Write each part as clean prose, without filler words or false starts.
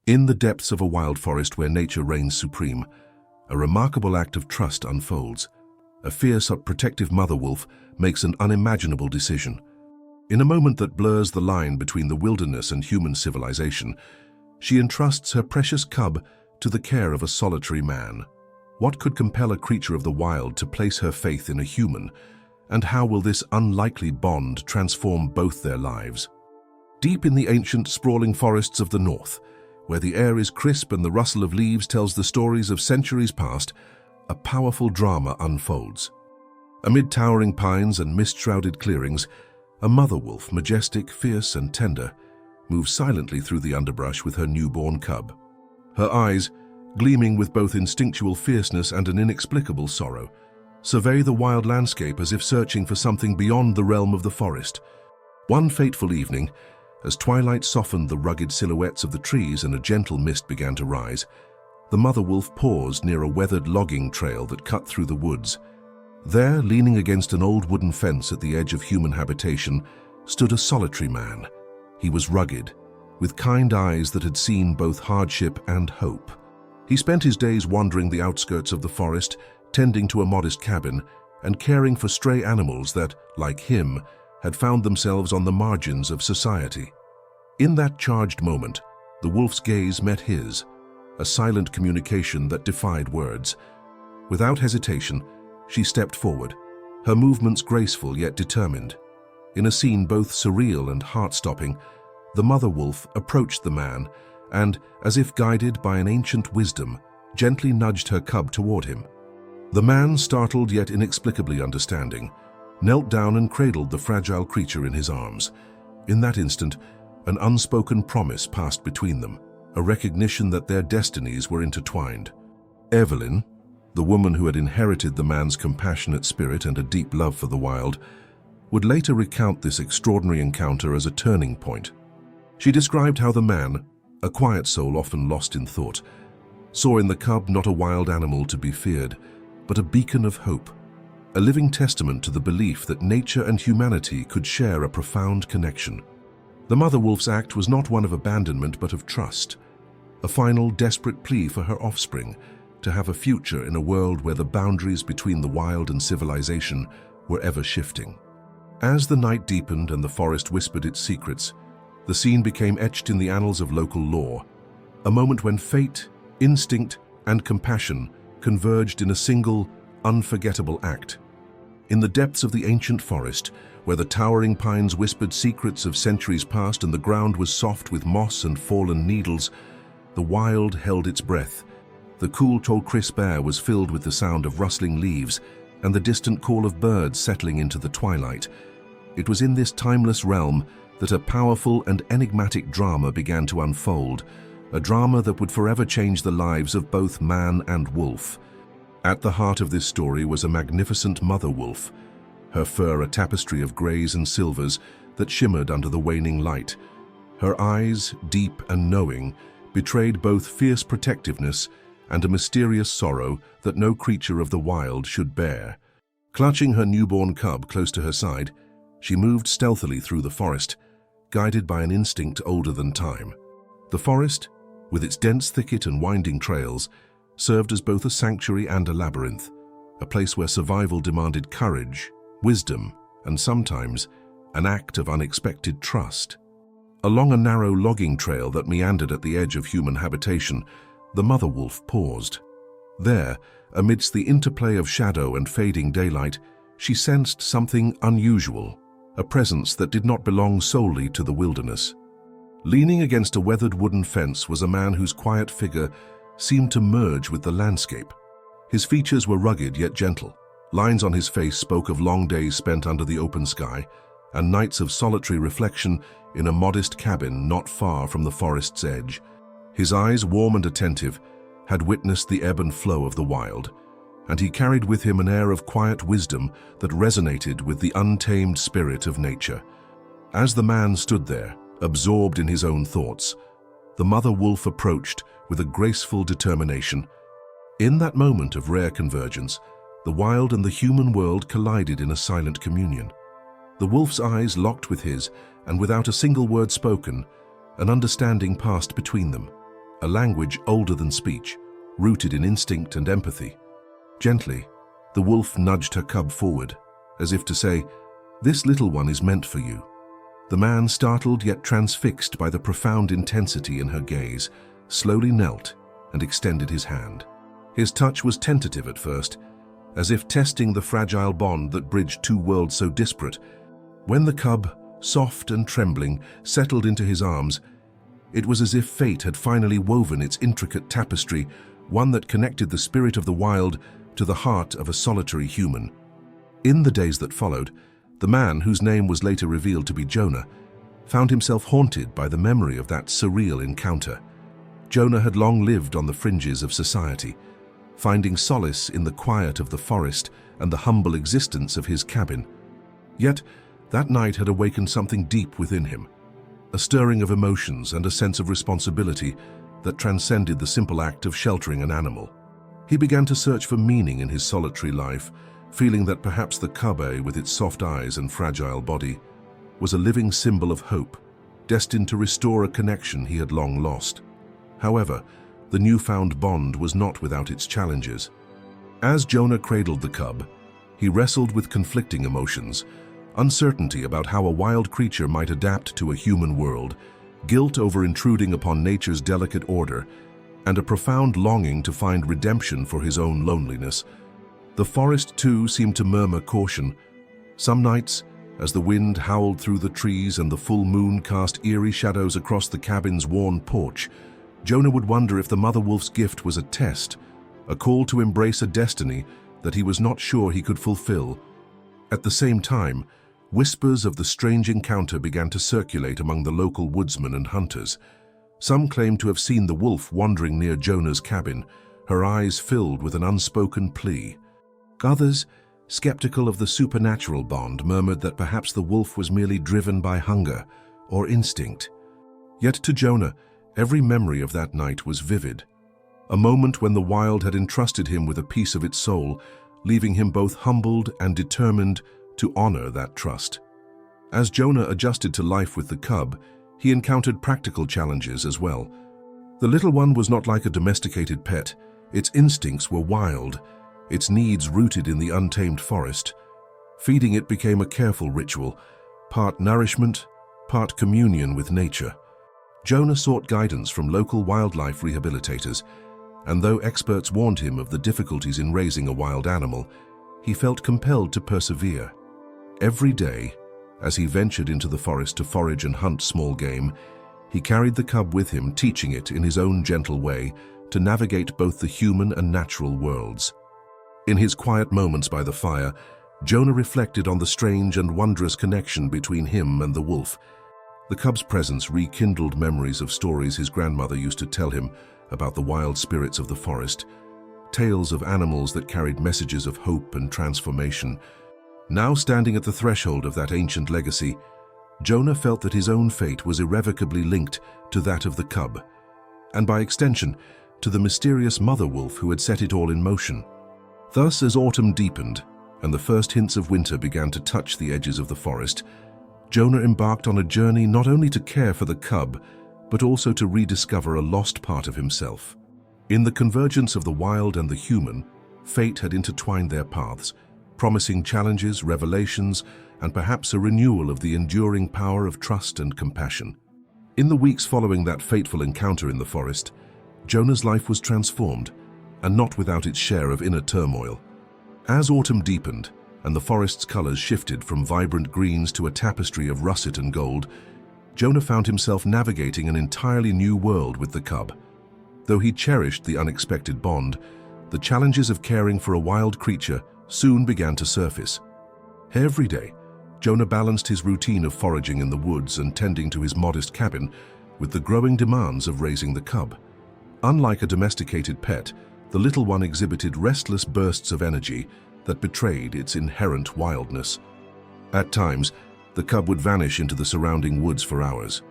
In the depths of a wild forest where nature reigns supreme, a remarkable act of trust unfolds. A fierce, protective mother wolf makes an unimaginable decision. In a moment that blurs the line between the wilderness and human civilization, she entrusts her precious cub to the care of a solitary man. What could compel a creature of the wild to place her faith in a human, and how will this unlikely bond transform both their lives? Deep in the ancient, sprawling forests of the north, where the air is crisp and the rustle of leaves tells the stories of centuries past, a powerful drama unfolds. Amid towering pines and mist-shrouded clearings, a mother wolf, majestic, fierce, and tender, moves silently through the underbrush with her newborn cub. Her eyes, gleaming with both instinctual fierceness and an inexplicable sorrow, survey the wild landscape as if searching for something beyond the realm of the forest. One fateful evening, as twilight softened the rugged silhouettes of the trees and a gentle mist began to rise, the mother wolf paused near a weathered logging trail that cut through the woods. There, leaning against an old wooden fence at the edge of human habitation, stood a solitary man. He was rugged, with kind eyes that had seen both hardship and hope. He spent his days wandering the outskirts of the forest, tending to a modest cabin, and caring for stray animals that, like him, had found themselves on the margins of society. In that charged moment, the wolf's gaze met his, a silent communication that defied words. Without hesitation, she stepped forward, her movements graceful yet determined. In a scene both surreal and heart-stopping, the mother wolf approached the man and, as if guided by an ancient wisdom, gently nudged her cub toward him. The man, startled yet inexplicably understanding, knelt down and cradled the fragile creature in his arms. In that instant, an unspoken promise passed between them, a recognition that their destinies were intertwined. Evelyn, the woman who had inherited the man's compassionate spirit and a deep love for the wild, would later recount this extraordinary encounter as a turning point. She described how the man, a quiet soul often lost in thought, saw in the cub not a wild animal to be feared, but a beacon of hope, a living testament to the belief that nature and humanity could share a profound connection. The mother wolf's act was not one of abandonment but of trust, a final desperate plea for her offspring to have a future in a world where the boundaries between the wild and civilization were ever shifting. As the night deepened and the forest whispered its secrets, the scene became etched in the annals of local lore, a moment when fate, instinct, and compassion converged in a single, unforgettable act. In the depths of the ancient forest, where the towering pines whispered secrets of centuries past and the ground was soft with moss and fallen needles, the wild held its breath. The cool, crisp air was filled with the sound of rustling leaves and the distant call of birds settling into the twilight. It was in this timeless realm that a powerful and enigmatic drama began to unfold, a drama that would forever change the lives of both man and wolf. At the heart of this story was a magnificent mother wolf, her fur a tapestry of grays and silvers that shimmered under the waning light. Her eyes, deep and knowing, betrayed both fierce protectiveness and a mysterious sorrow that no creature of the wild should bear. Clutching her newborn cub close to her side, she moved stealthily through the forest, guided by an instinct older than time. The forest, with its dense thicket and winding trails, served as both a sanctuary and a labyrinth, a place where survival demanded courage, wisdom, and sometimes an act of unexpected trust. Along a narrow logging trail that meandered at the edge of human habitation, the mother wolf paused. There, amidst the interplay of shadow and fading daylight, she sensed something unusual, a presence that did not belong solely to the wilderness. Leaning against a weathered wooden fence was a man whose quiet figure seemed to merge with the landscape. His features were rugged yet gentle. Lines on his face spoke of long days spent under the open sky and nights of solitary reflection in a modest cabin not far from the forest's edge. His eyes, warm and attentive, had witnessed the ebb and flow of the wild, and he carried with him an air of quiet wisdom that resonated with the untamed spirit of nature. As the man stood there, absorbed in his own thoughts, the mother wolf approached with a graceful determination. In that moment of rare convergence, the wild and the human world collided in a silent communion. The wolf's eyes locked with his, and without a single word spoken, an understanding passed between them, a language older than speech, rooted in instinct and empathy. Gently, the wolf nudged her cub forward, as if to say, "This little one is meant for you." The man, startled yet transfixed by the profound intensity in her gaze, slowly knelt and extended his hand. His touch was tentative at first, as if testing the fragile bond that bridged two worlds so disparate. When the cub, soft and trembling, settled into his arms, it was as if fate had finally woven its intricate tapestry, one that connected the spirit of the wild to the heart of a solitary human. In the days that followed, the man, whose name was later revealed to be Jonah, found himself haunted by the memory of that surreal encounter. Jonah had long lived on the fringes of society, finding solace in the quiet of the forest and the humble existence of his cabin. Yet, that night had awakened something deep within him, a stirring of emotions and a sense of responsibility that transcended the simple act of sheltering an animal. He began to search for meaning in his solitary life, feeling that perhaps the cub, with its soft eyes and fragile body, was a living symbol of hope, destined to restore a connection he had long lost. However, the newfound bond was not without its challenges. As Jonah cradled the cub, he wrestled with conflicting emotions, uncertainty about how a wild creature might adapt to a human world, guilt over intruding upon nature's delicate order, and a profound longing to find redemption for his own loneliness. The forest, too, seemed to murmur caution. Some nights, as the wind howled through the trees and the full moon cast eerie shadows across the cabin's worn porch, Jonah would wonder if the mother wolf's gift was a test, a call to embrace a destiny that he was not sure he could fulfill. At the same time, whispers of the strange encounter began to circulate among the local woodsmen and hunters. Some claimed to have seen the wolf wandering near Jonah's cabin, her eyes filled with an unspoken plea. Others, skeptical of the supernatural bond, murmured that perhaps the wolf was merely driven by hunger or instinct. Yet to Jonah, every memory of that night was vivid, a moment when the wild had entrusted him with a piece of its soul, leaving him both humbled and determined to honor that trust. As Jonah adjusted to life with the cub, he encountered practical challenges as well. The little one was not like a domesticated pet. Its instincts were wild, its needs rooted in the untamed forest. Feeding it became a careful ritual, part nourishment, part communion with nature. Jonah sought guidance from local wildlife rehabilitators, and though experts warned him of the difficulties in raising a wild animal, he felt compelled to persevere. Every day, as he ventured into the forest to forage and hunt small game, he carried the cub with him, teaching it in his own gentle way to navigate both the human and natural worlds. In his quiet moments by the fire, Jonah reflected on the strange and wondrous connection between him and the wolf. The cub's presence rekindled memories of stories his grandmother used to tell him about the wild spirits of the forest, tales of animals that carried messages of hope and transformation. Now standing at the threshold of that ancient legacy, Jonah felt that his own fate was irrevocably linked to that of the cub, and by extension, to the mysterious mother wolf who had set it all in motion. Thus, as autumn deepened and the first hints of winter began to touch the edges of the forest, Jonah embarked on a journey not only to care for the cub, but also to rediscover a lost part of himself. In the convergence of the wild and the human, fate had intertwined their paths, promising challenges, revelations, and perhaps a renewal of the enduring power of trust and compassion. In the weeks following that fateful encounter in the forest, Jonah's life was transformed, and not without its share of inner turmoil. As autumn deepened, and the forest's colors shifted from vibrant greens to a tapestry of russet and gold, Jonah found himself navigating an entirely new world with the cub. Though he cherished the unexpected bond, the challenges of caring for a wild creature soon began to surface. Every day, Jonah balanced his routine of foraging in the woods and tending to his modest cabin with the growing demands of raising the cub. Unlike a domesticated pet, the little one exhibited restless bursts of energy that betrayed its inherent wildness. At times, the cub would vanish into the surrounding woods for hours,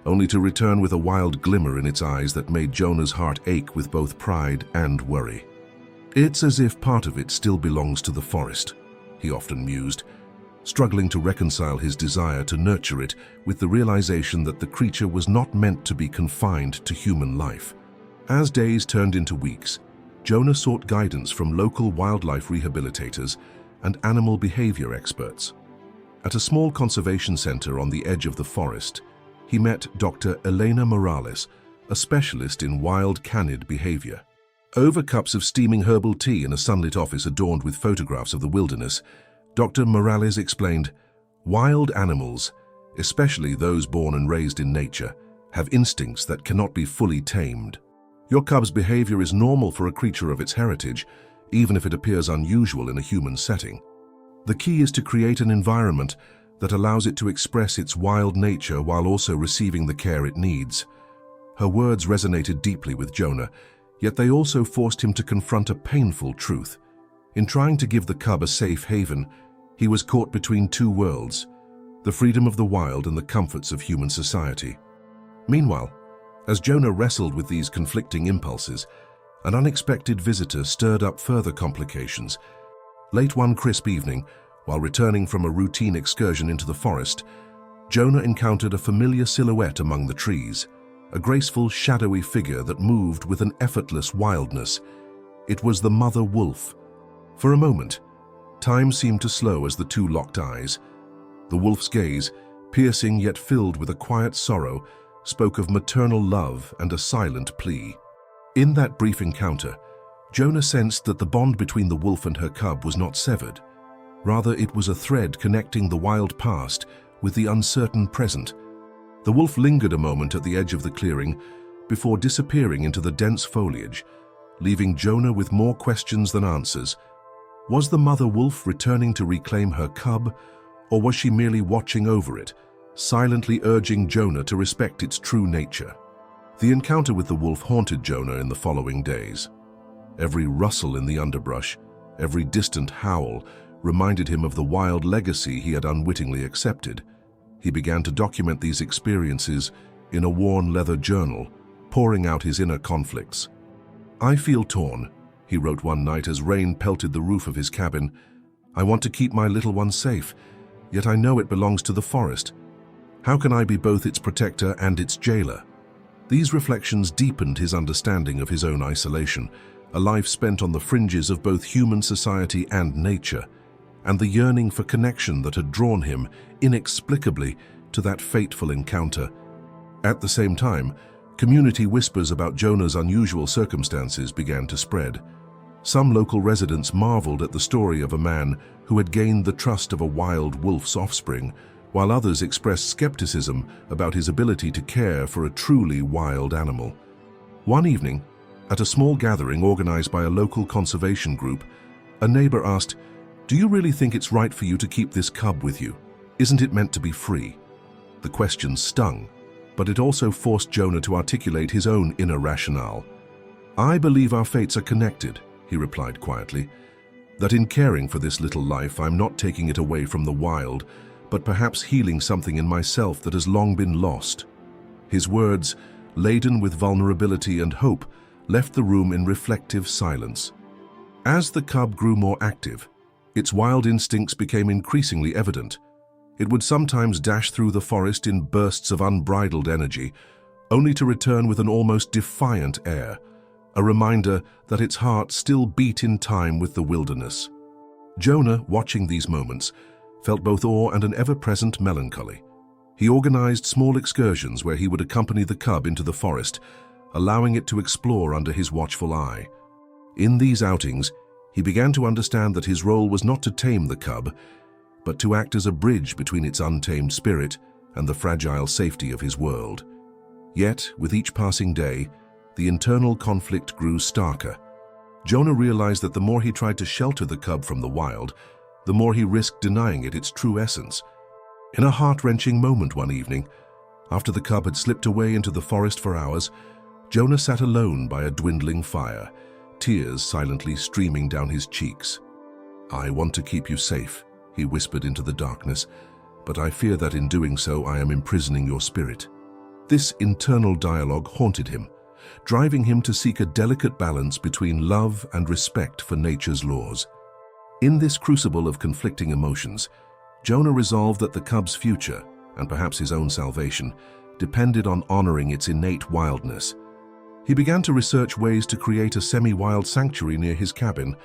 only to return with a wild glimmer in its eyes that made Jonah's heart ache with both pride and worry. "It's as if part of it still belongs to the forest," he often mused, struggling to reconcile his desire to nurture it with the realization that the creature was not meant to be confined to human life. As days turned into weeks, Jonah sought guidance from local wildlife rehabilitators and animal behavior experts. At a small conservation center on the edge of the forest, he met Dr. Elena Morales, a specialist in wild canid behavior. Over cups of steaming herbal tea in a sunlit office adorned with photographs of the wilderness, Dr. Morales explained, "Wild animals, especially those born and raised in nature, have instincts that cannot be fully tamed. Your cub's behavior is normal for a creature of its heritage, even if it appears unusual in a human setting. The key is to create an environment that allows it to express its wild nature while also receiving the care it needs." Her words resonated deeply with Jonah, yet they also forced him to confront a painful truth. In trying to give the cub a safe haven, he was caught between two worlds, the freedom of the wild and the comforts of human society. Meanwhile, as Jonah wrestled with these conflicting impulses, an unexpected visitor stirred up further complications. Late one crisp evening, while returning from a routine excursion into the forest, Jonah encountered a familiar silhouette among the trees, a graceful, shadowy figure that moved with an effortless wildness. It was the mother wolf. For a moment, time seemed to slow as the two locked eyes. The wolf's gaze, piercing yet filled with a quiet sorrow, spoke of maternal love and a silent plea. In that brief encounter, Jonah sensed that the bond between the wolf and her cub was not severed. Rather, it was a thread connecting the wild past with the uncertain present. The wolf lingered a moment at the edge of the clearing before disappearing into the dense foliage, leaving Jonah with more questions than answers. Was the mother wolf returning to reclaim her cub, or was she merely watching over it, silently urging Jonah to respect its true nature? The encounter with the wolf haunted Jonah in the following days. Every rustle in the underbrush, every distant howl, reminded him of the wild legacy he had unwittingly accepted. He began to document these experiences in a worn leather journal, pouring out his inner conflicts. "I feel torn," he wrote one night as rain pelted the roof of his cabin. "I want to keep my little one safe, yet I know it belongs to the forest. How can I be both its protector and its jailer?" These reflections deepened his understanding of his own isolation, a life spent on the fringes of both human society and nature, and the yearning for connection that had drawn him, inexplicably, to that fateful encounter. At the same time, community whispers about Jonah's unusual circumstances began to spread. Some local residents marveled at the story of a man who had gained the trust of a wild wolf's offspring, while others expressed skepticism about his ability to care for a truly wild animal. One evening, at a small gathering organized by a local conservation group, a neighbor asked, "Do you really think it's right for you to keep this cub with you? Isn't it meant to be free?" The question stung, but it also forced Jonah to articulate his own inner rationale. "I believe our fates are connected," he replied quietly. "That in caring for this little life, I'm not taking it away from the wild, but perhaps healing something in myself that has long been lost." His words, laden with vulnerability and hope, left the room in reflective silence. As the cub grew more active, its wild instincts became increasingly evident. It would sometimes dash through the forest in bursts of unbridled energy, only to return with an almost defiant air, a reminder that its heart still beat in time with the wilderness. Jonah, watching these moments, felt both awe and an ever-present melancholy. He organized small excursions where he would accompany the cub into the forest, allowing it to explore under his watchful eye. In these outings, he began to understand that his role was not to tame the cub, but to act as a bridge between its untamed spirit and the fragile safety of his world. Yet, with each passing day, the internal conflict grew starker. Jonah realized that the more he tried to shelter the cub from the wild, the more he risked denying it its true essence. In a heart-wrenching moment one evening, after the cub had slipped away into the forest for hours, Jonah sat alone by a dwindling fire, tears silently streaming down his cheeks. "I want to keep you safe," he whispered into the darkness, "but I fear that in doing so I am imprisoning your spirit." This internal dialogue haunted him, driving him to seek a delicate balance between love and respect for nature's laws. In this crucible of conflicting emotions, Jonah resolved that the cub's future, and perhaps his own salvation, depended on honoring its innate wildness. He began to research ways to create a semi-wild sanctuary near his cabin,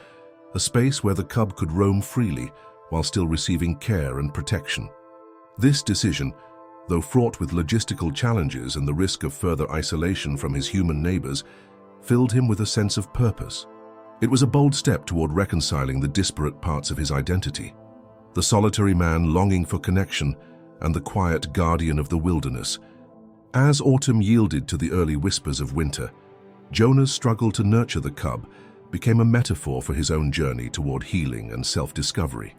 a space where the cub could roam freely while still receiving care and protection. This decision, though fraught with logistical challenges and the risk of further isolation from his human neighbors, filled him with a sense of purpose. It was a bold step toward reconciling the disparate parts of his identity: the solitary man longing for connection and the quiet guardian of the wilderness. As autumn yielded to the early whispers of winter, Jonah's struggle to nurture the cub became a metaphor for his own journey toward healing and self-discovery.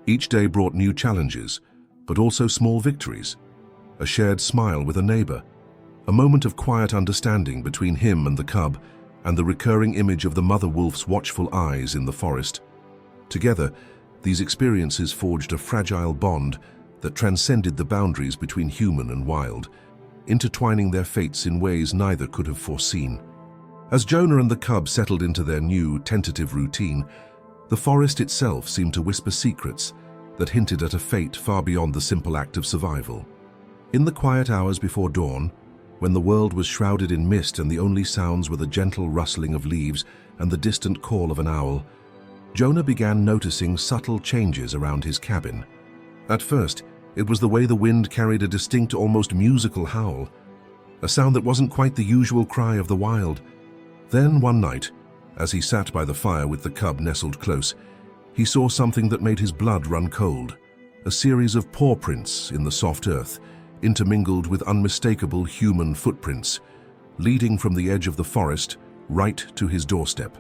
Each day brought new challenges, but also small victories: a shared smile with a neighbor, a moment of quiet understanding between him and the cub, and the recurring image of the mother wolf's watchful eyes in the forest. Together, these experiences forged a fragile bond that transcended the boundaries between human and wild, intertwining their fates in ways neither could have foreseen. As Jonah and the cub settled into their new, tentative routine, the forest itself seemed to whisper secrets that hinted at a fate far beyond the simple act of survival. In the quiet hours before dawn, when the world was shrouded in mist and the only sounds were the gentle rustling of leaves and the distant call of an owl, Jonah began noticing subtle changes around his cabin. At first, it was the way the wind carried a distinct, almost musical howl, a sound that wasn't quite the usual cry of the wild. Then one night, as he sat by the fire with the cub nestled close, he saw something that made his blood run cold: a series of paw prints in the soft earth, intermingled with unmistakable human footprints, leading from the edge of the forest right to his doorstep.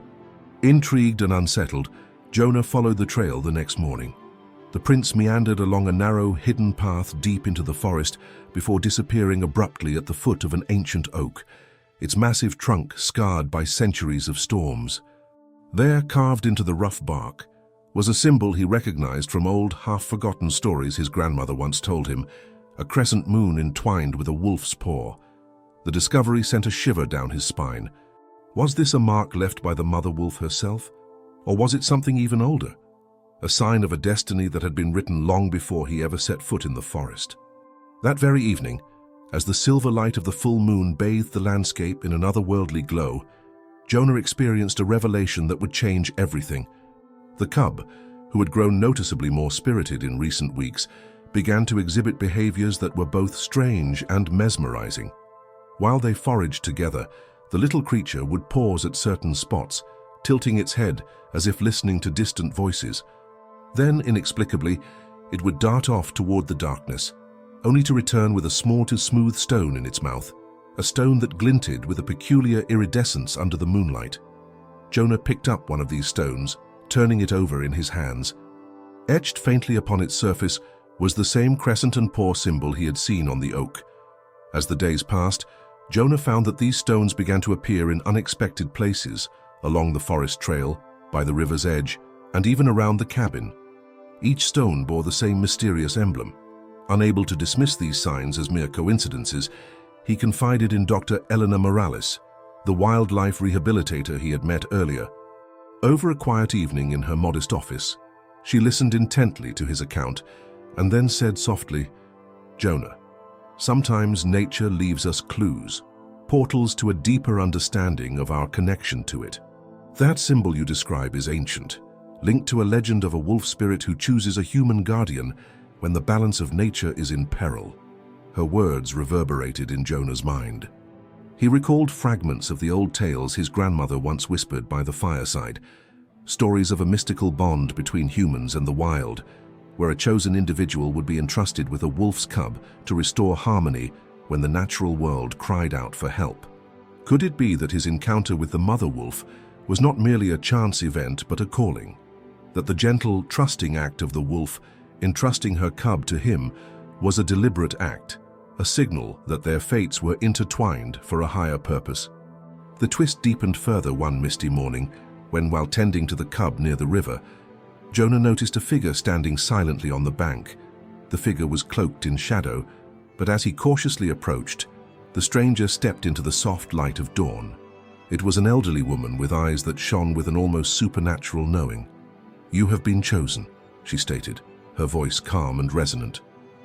Intrigued and unsettled, Jonah followed the trail the next morning. The prints meandered along a narrow, hidden path deep into the forest before disappearing abruptly at the foot of an ancient oak, its massive trunk scarred by centuries of storms. There, carved into the rough bark, was a symbol he recognized from old, half-forgotten stories his grandmother once told him: a crescent moon entwined with a wolf's paw. The discovery sent a shiver down his spine. Was this a mark left by the mother wolf herself? Or was it something even older? A sign of a destiny that had been written long before he ever set foot in the forest. That very evening, as the silver light of the full moon bathed the landscape in an otherworldly glow, Jonah experienced a revelation that would change everything. The cub, who had grown noticeably more spirited in recent weeks, began to exhibit behaviors that were both strange and mesmerizing. While they foraged together, the little creature would pause at certain spots, tilting its head as if listening to distant voices. Then, inexplicably, it would dart off toward the darkness, only to return with a small to smooth stone in its mouth, a stone that glinted with a peculiar iridescence under the moonlight. Jonah picked up one of these stones, turning it over in his hands. Etched faintly upon its surface was the same crescent and paw symbol he had seen on the oak. As the days passed, Jonah found that these stones began to appear in unexpected places, along the forest trail, by the river's edge, and even around the cabin. Each stone bore the same mysterious emblem. Unable to dismiss these signs as mere coincidences, he confided in Dr. Eleanor Morales, the wildlife rehabilitator he had met earlier. Over a quiet evening in her modest office, she listened intently to his account and then said softly, "Jonah, sometimes nature leaves us clues, portals to a deeper understanding of our connection to it. That symbol you describe is ancient, linked to a legend of a wolf spirit who chooses a human guardian when the balance of nature is in peril." Her words reverberated in Jonah's mind. He recalled fragments of the old tales his grandmother once whispered by the fireside, stories of a mystical bond between humans and the wild, where a chosen individual would be entrusted with a wolf's cub to restore harmony when the natural world cried out for help. Could it be that his encounter with the mother wolf was not merely a chance event but a calling? That the gentle, trusting act of the wolf, entrusting her cub to him, was a deliberate act, a signal that their fates were intertwined for a higher purpose? The twist deepened further one misty morning when, while tending to the cub near the river, Jonah noticed a figure standing silently on the bank. The figure was cloaked in shadow, but as he cautiously approached, the stranger stepped into the soft light of dawn. It was an elderly woman with eyes that shone with an almost supernatural knowing. "You have been chosen," she stated, her voice calm and resonant.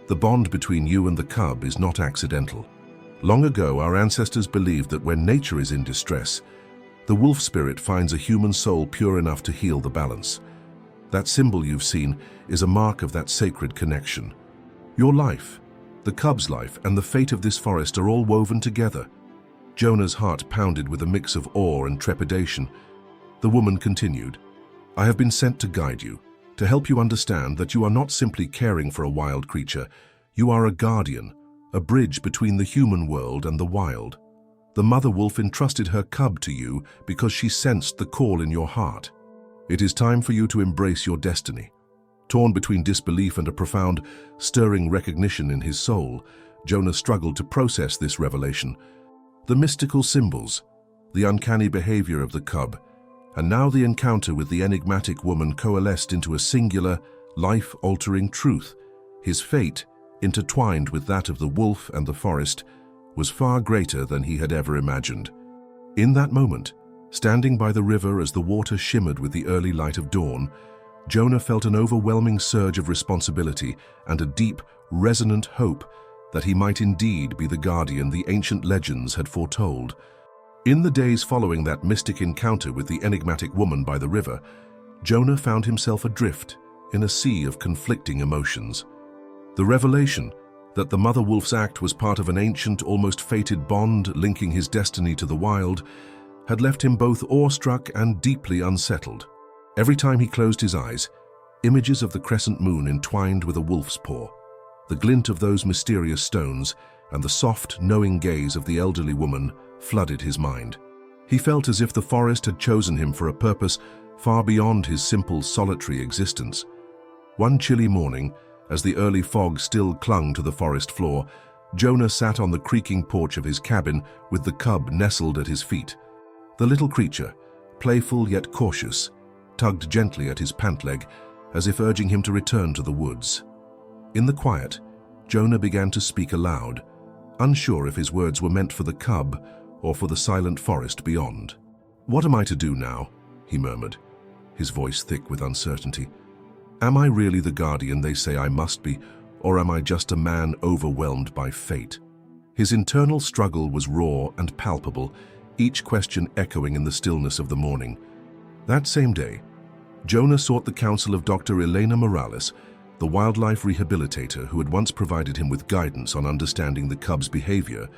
"The bond between you and the cub is not accidental. Long ago, our ancestors believed that when nature is in distress, the wolf spirit finds a human soul pure enough to heal the balance. That symbol you've seen is a mark of that sacred connection. Your life, the cub's life, and the fate of this forest are all woven together. Jonah's heart pounded with a mix of awe and trepidation. The woman continued, "I have been sent to guide you, to help you understand that you are not simply caring for a wild creature. You are a guardian, a bridge between the human world and the wild. The mother wolf entrusted her cub to you because she sensed the call in your heart. It is time for you to embrace your destiny." Torn between disbelief and a profound, stirring recognition in his soul, Jonah struggled to process this revelation. The mystical symbols, the uncanny behavior of the cub, and now the encounter with the enigmatic woman coalesced into a singular, life-altering truth. His fate, intertwined with that of the wolf and the forest, was far greater than he had ever imagined. In that moment, standing by the river as the water shimmered with the early light of dawn, Jonah felt an overwhelming surge of responsibility and a deep, resonant hope that he might indeed be the guardian the ancient legends had foretold. In the days following that mystic encounter with the enigmatic woman by the river, Jonah found himself adrift in a sea of conflicting emotions. The revelation that the mother wolf's act was part of an ancient, almost fated bond linking his destiny to the wild had left him both awestruck and deeply unsettled. Every time he closed his eyes, images of the crescent moon entwined with a wolf's paw, the glint of those mysterious stones, and the soft, knowing gaze of the elderly woman flooded his mind. He felt as if the forest had chosen him for a purpose far beyond his simple, solitary existence. One chilly morning, as the early fog still clung to the forest floor, Jonah sat on the creaking porch of his cabin with the cub nestled at his feet. The little creature, playful yet cautious, tugged gently at his pant leg, as if urging him to return to the woods. In the quiet, Jonah began to speak aloud, unsure if his words were meant for the cub or for the silent forest beyond. "What am I to do now?" he murmured, his voice thick with uncertainty. "Am I really the guardian they say I must be, or am I just a man overwhelmed by fate?" His internal struggle was raw and palpable, each question echoing in the stillness of the morning. That same day, Jonah sought the counsel of Dr. Elena Morales, the wildlife rehabilitator who had once provided him with guidance on understanding the cub's behavior.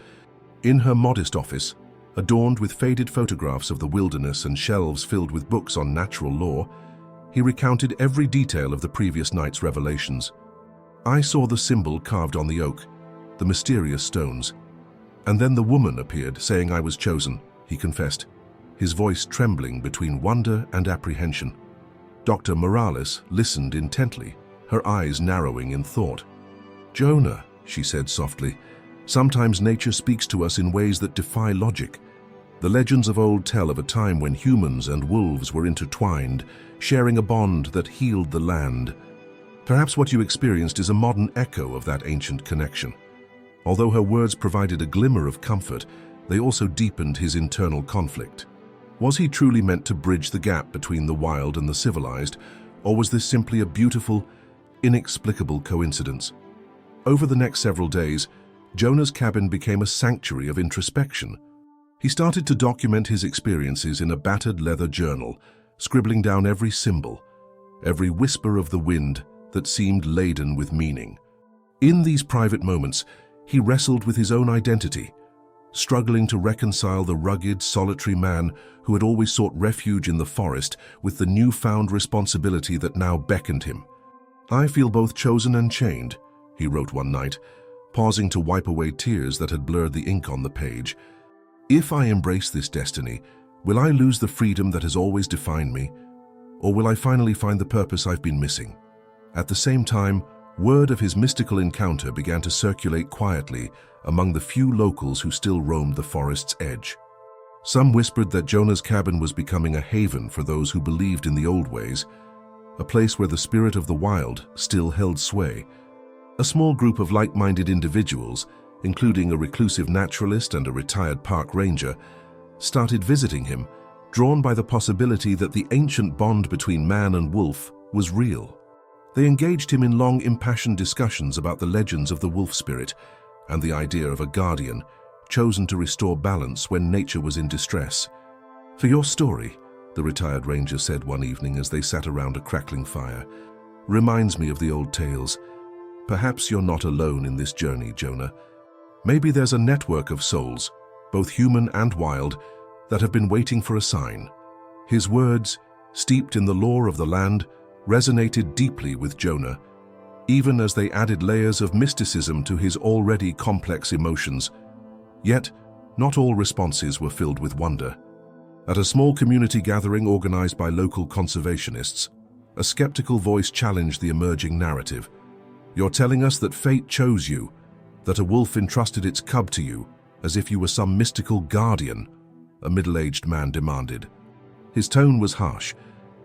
In her modest office, adorned with faded photographs of the wilderness and shelves filled with books on natural law, he recounted every detail of the previous night's revelations. "I saw the symbol carved on the oak, the mysterious stones. And then the woman appeared, saying I was chosen," he confessed, his voice trembling between wonder and apprehension. Dr. Morales listened intently, her eyes narrowing in thought. "Jonah," she said softly, "sometimes nature speaks to us in ways that defy logic. The legends of old tell of a time when humans and wolves were intertwined, sharing a bond that healed the land. Perhaps what you experienced is a modern echo of that ancient connection." Although her words provided a glimmer of comfort, they also deepened his internal conflict. Was he truly meant to bridge the gap between the wild and the civilized, or was this simply a beautiful, inexplicable coincidence? Over the next several days, Jonah's cabin became a sanctuary of introspection. He started to document his experiences in a battered leather journal, scribbling down every symbol, every whisper of the wind that seemed laden with meaning. In these private moments, he wrestled with his own identity, struggling to reconcile the rugged, solitary man who had always sought refuge in the forest with the newfound responsibility that now beckoned him. "I feel both chosen and chained," he wrote one night, pausing to wipe away tears that had blurred the ink on the page. "If I embrace this destiny, will I lose the freedom that has always defined me, or will I finally find the purpose I've been missing?" At the same time, word of his mystical encounter began to circulate quietly among the few locals who still roamed the forest's edge. Some whispered that Jonah's cabin was becoming a haven for those who believed in the old ways, a place where the spirit of the wild still held sway. A small group of like-minded individuals, including a reclusive naturalist and a retired park ranger, started visiting him, drawn by the possibility that the ancient bond between man and wolf was real. They engaged him in long, impassioned discussions about the legends of the wolf spirit and the idea of a guardian, chosen to restore balance when nature was in distress. "For your story," the retired ranger said one evening as they sat around a crackling fire, "reminds me of the old tales. Perhaps you're not alone in this journey, Jonah. Maybe there's a network of souls, both human and wild, that have been waiting for a sign." His words, steeped in the lore of the land, resonated deeply with Jonah, even as they added layers of mysticism to his already complex emotions. Yet, not all responses were filled with wonder. At a small community gathering organized by local conservationists, a skeptical voice challenged the emerging narrative. "You're telling us that fate chose you, that a wolf entrusted its cub to you, as if you were some mystical guardian," a middle-aged man demanded. His tone was harsh,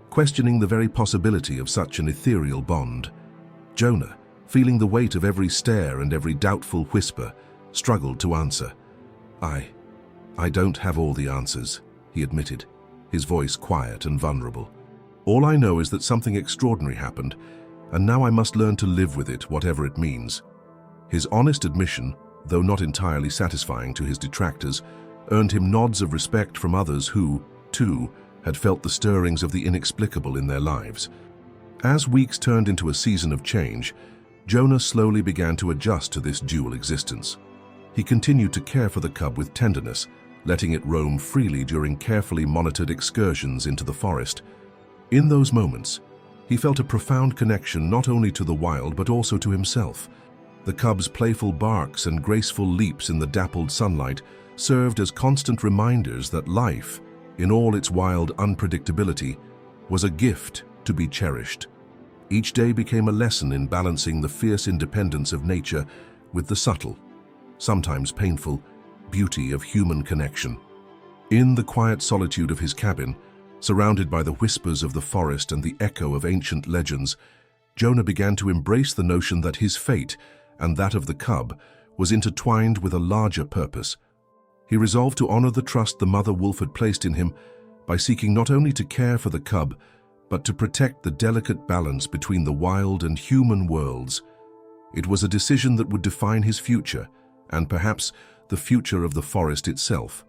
questioning the very possibility of such an ethereal bond. Jonah, feeling the weight of every stare and every doubtful whisper, struggled to answer. I don't have all the answers," he admitted, his voice quiet and vulnerable. "All I know is that something extraordinary happened, and now I must learn to live with it, whatever it means." His honest admission, though not entirely satisfying to his detractors, earned him nods of respect from others who, too, had felt the stirrings of the inexplicable in their lives. As weeks turned into a season of change, Jonah slowly began to adjust to this dual existence. He continued to care for the cub with tenderness, letting it roam freely during carefully monitored excursions into the forest. In those moments, he felt a profound connection not only to the wild but also to himself. The cub's playful barks and graceful leaps in the dappled sunlight served as constant reminders that life, in all its wild unpredictability, was a gift to be cherished. Each day became a lesson in balancing the fierce independence of nature with the subtle, sometimes painful, beauty of human connection. In the quiet solitude of his cabin, surrounded by the whispers of the forest and the echo of ancient legends, Jonah began to embrace the notion that his fate, and that of the cub, was intertwined with a larger purpose. He resolved to honor the trust the mother wolf had placed in him by seeking not only to care for the cub, but to protect the delicate balance between the wild and human worlds. It was a decision that would define his future, and perhaps the future of the forest itself.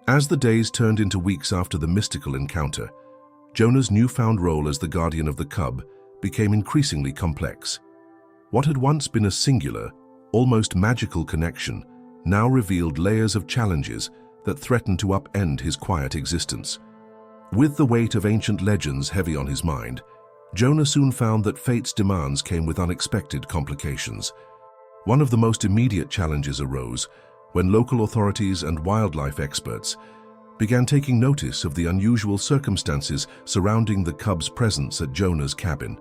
As the days turned into weeks after the mystical encounter, Jonah's newfound role as the guardian of the cub became increasingly complex. What had once been a singular, almost magical connection now revealed layers of challenges that threatened to upend his quiet existence. With the weight of ancient legends heavy on his mind, Jonah soon found that fate's demands came with unexpected complications. One of the most immediate challenges arose when local authorities and wildlife experts began taking notice of the unusual circumstances surrounding the cub's presence at Jonah's cabin.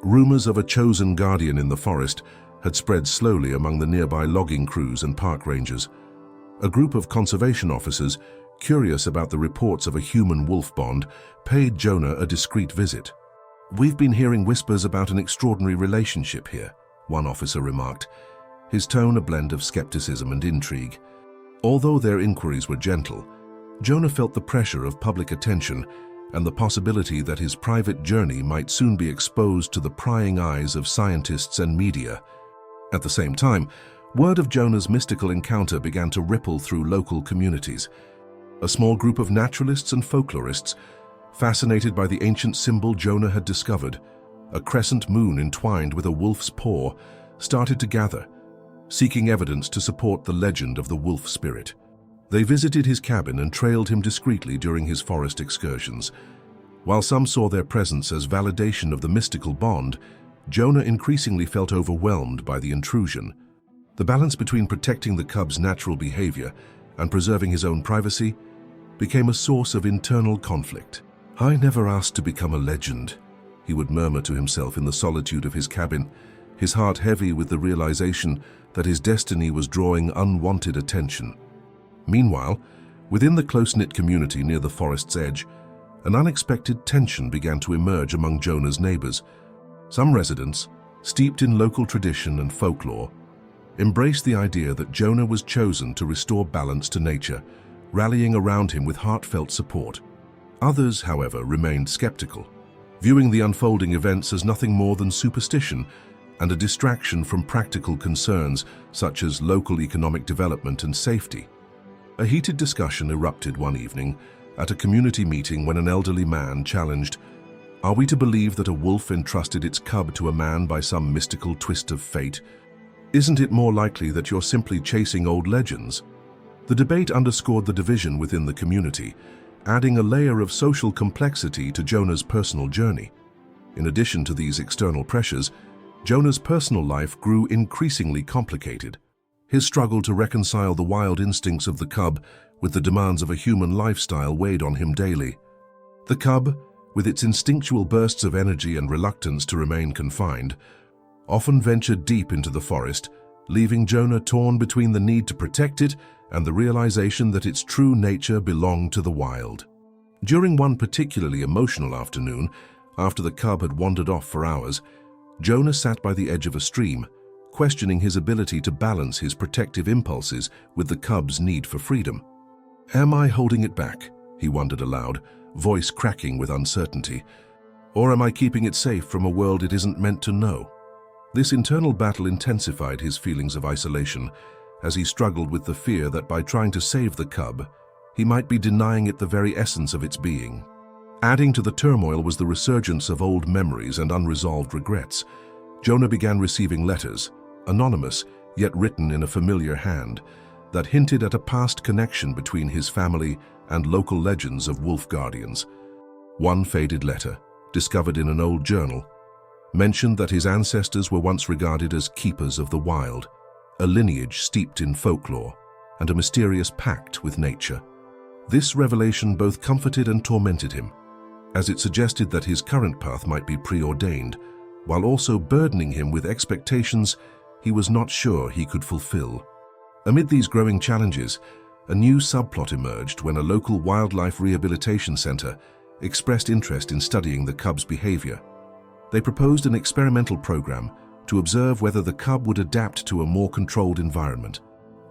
Rumors of a chosen guardian in the forest had spread slowly among the nearby logging crews and park rangers. A group of conservation officers, curious about the reports of a human-wolf bond, paid Jonah a discreet visit. "We've been hearing whispers about an extraordinary relationship here," one officer remarked, his tone a blend of skepticism and intrigue. Although their inquiries were gentle, Jonah felt the pressure of public attention and the possibility that his private journey might soon be exposed to the prying eyes of scientists and media. At the same time, word of Jonah's mystical encounter began to ripple through local communities. A small group of naturalists and folklorists, fascinated by the ancient symbol Jonah had discovered, a crescent moon entwined with a wolf's paw, started to gather, seeking evidence to support the legend of the wolf spirit. They visited his cabin and trailed him discreetly during his forest excursions. While some saw their presence as validation of the mystical bond, Jonah increasingly felt overwhelmed by the intrusion. The balance between protecting the cub's natural behavior and preserving his own privacy became a source of internal conflict. "I never asked to become a legend," he would murmur to himself in the solitude of his cabin, his heart heavy with the realization that his destiny was drawing unwanted attention. Meanwhile, within the close-knit community near the forest's edge, an unexpected tension began to emerge among Jonah's neighbors. Some residents, steeped in local tradition and folklore, embraced the idea that Jonah was chosen to restore balance to nature, rallying around him with heartfelt support. Others, however, remained skeptical, viewing the unfolding events as nothing more than superstition and a distraction from practical concerns such as local economic development and safety. A heated discussion erupted one evening at a community meeting when an elderly man challenged, "Are we to believe that a wolf entrusted its cub to a man by some mystical twist of fate? Isn't it more likely that you're simply chasing old legends?" The debate underscored the division within the community, adding a layer of social complexity to Jonah's personal journey. In addition to these external pressures, Jonah's personal life grew increasingly complicated. His struggle to reconcile the wild instincts of the cub with the demands of a human lifestyle weighed on him daily. The cub, with its instinctual bursts of energy and reluctance to remain confined, often ventured deep into the forest, leaving Jonah torn between the need to protect it and the realization that its true nature belonged to the wild. During one particularly emotional afternoon, after the cub had wandered off for hours, Jonah sat by the edge of a stream, questioning his ability to balance his protective impulses with the cub's need for freedom. "Am I holding it back?" he wondered aloud, voice cracking with uncertainty. "Or am I keeping it safe from a world it isn't meant to know?" This internal battle intensified his feelings of isolation as he struggled with the fear that by trying to save the cub, he might be denying it the very essence of its being. Adding to the turmoil was the resurgence of old memories and unresolved regrets. Jonah began receiving letters, anonymous yet written in a familiar hand, that hinted at a past connection between his family and local legends of wolf guardians. One faded letter, discovered in an old journal, mentioned that his ancestors were once regarded as keepers of the wild, a lineage steeped in folklore and a mysterious pact with nature. This revelation both comforted and tormented him, as it suggested that his current path might be preordained, while also burdening him with expectations he was not sure he could fulfill. Amid these growing challenges, a new subplot emerged when a local wildlife rehabilitation center expressed interest in studying the cub's behavior. They proposed an experimental program to observe whether the cub would adapt to a more controlled environment.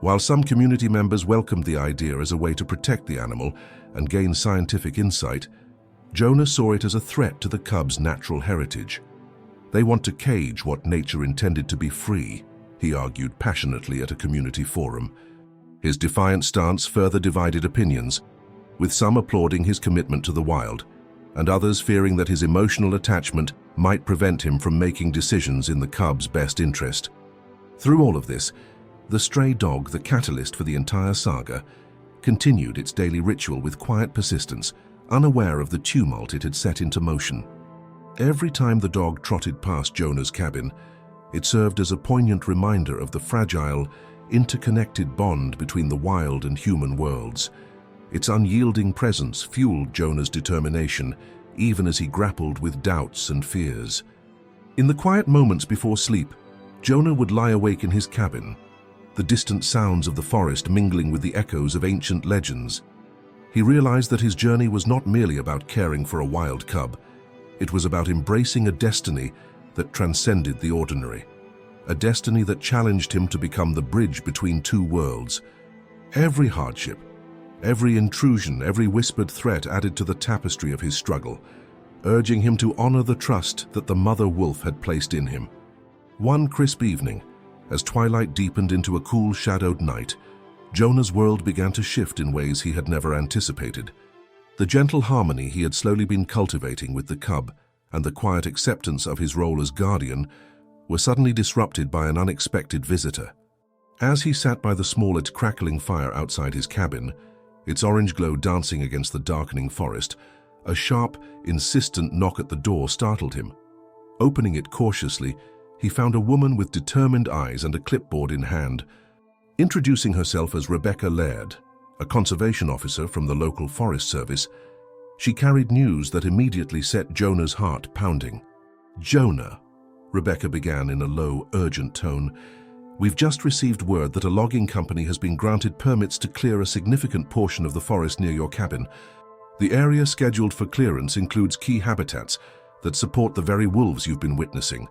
While some community members welcomed the idea as a way to protect the animal and gain scientific insight, Jonah saw it as a threat to the cub's natural heritage. "They want to cage what nature intended to be free," he argued passionately at a community forum. His defiant stance further divided opinions, with some applauding his commitment to the wild, and others fearing that his emotional attachment might prevent him from making decisions in the cub's best interest. Through all of this, the stray dog, the catalyst for the entire saga, continued its daily ritual with quiet persistence, unaware of the tumult it had set into motion. Every time the dog trotted past Jonah's cabin, it served as a poignant reminder of the fragile, interconnected bond between the wild and human worlds. Its unyielding presence fueled Jonah's determination, even as he grappled with doubts and fears. In the quiet moments before sleep, Jonah would lie awake in his cabin, the distant sounds of the forest mingling with the echoes of ancient legends. He realized that his journey was not merely about caring for a wild cub. It was about embracing a destiny that transcended the ordinary, a destiny that challenged him to become the bridge between two worlds. Every hardship, every intrusion, every whispered threat added to the tapestry of his struggle, urging him to honor the trust that the mother wolf had placed in him. One crisp evening, as twilight deepened into a cool, shadowed night, Jonah's world began to shift in ways he had never anticipated. The gentle harmony he had slowly been cultivating with the cub and the quiet acceptance of his role as guardian were suddenly disrupted by an unexpected visitor. As he sat by the small and crackling fire outside his cabin, its orange glow dancing against the darkening forest, a sharp, insistent knock at the door startled him. Opening it cautiously, he found a woman with determined eyes and a clipboard in hand. Introducing herself as Rebecca Laird, a conservation officer from the local Forest Service, she carried news that immediately set Jonah's heart pounding. "Jonah," Rebecca began in a low, urgent tone, "we've just received word that a logging company has been granted permits to clear a significant portion of the forest near your cabin. The area scheduled for clearance includes key habitats that support the very wolves you've been witnessing,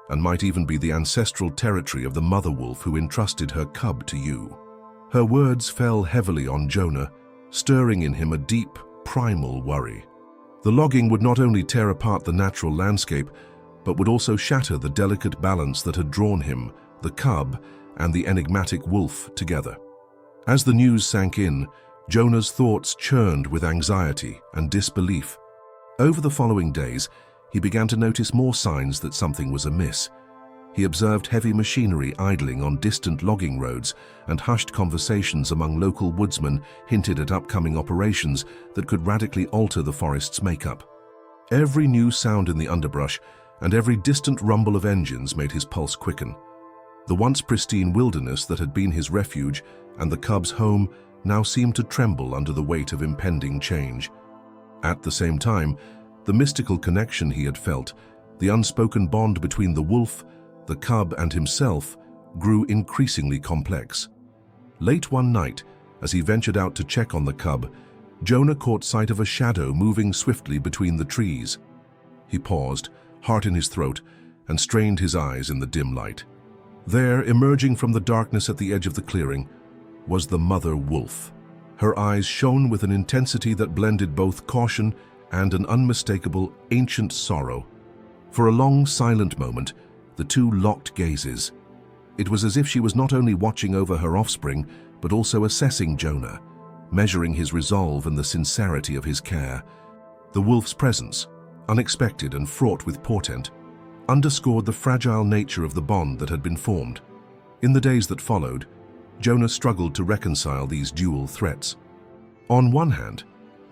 and might even be the ancestral territory of the mother wolf who entrusted her cub to you." Her words fell heavily on Jonah, stirring in him a deep, primal worry. The logging would not only tear apart the natural landscape, but would also shatter the delicate balance that had drawn him, the cub, and the enigmatic wolf together. As the news sank in, Jonah's thoughts churned with anxiety and disbelief. Over the following days, he began to notice more signs that something was amiss. He observed heavy machinery idling on distant logging roads, and hushed conversations among local woodsmen hinted at upcoming operations that could radically alter the forest's makeup. Every new sound in the underbrush and every distant rumble of engines made his pulse quicken. The once pristine wilderness that had been his refuge and the cubs' home now seemed to tremble under the weight of impending change. At the same time, the mystical connection he had felt, the unspoken bond between the wolf, the cub, and himself, grew increasingly complex. Late one night, as he ventured out to check on the cub, Jonah caught sight of a shadow moving swiftly between the trees. He paused, heart in his throat, and strained his eyes in the dim light. There, emerging from the darkness at the edge of the clearing, was the mother wolf. Her eyes shone with an intensity that blended both caution and an unmistakable ancient sorrow. For a long, silent moment, the two locked gazes. It was as if she was not only watching over her offspring, but also assessing Jonah, measuring his resolve and the sincerity of his care. The wolf's presence, unexpected and fraught with portent, underscored the fragile nature of the bond that had been formed. In the days that followed, Jonah struggled to reconcile these dual threats. On one hand,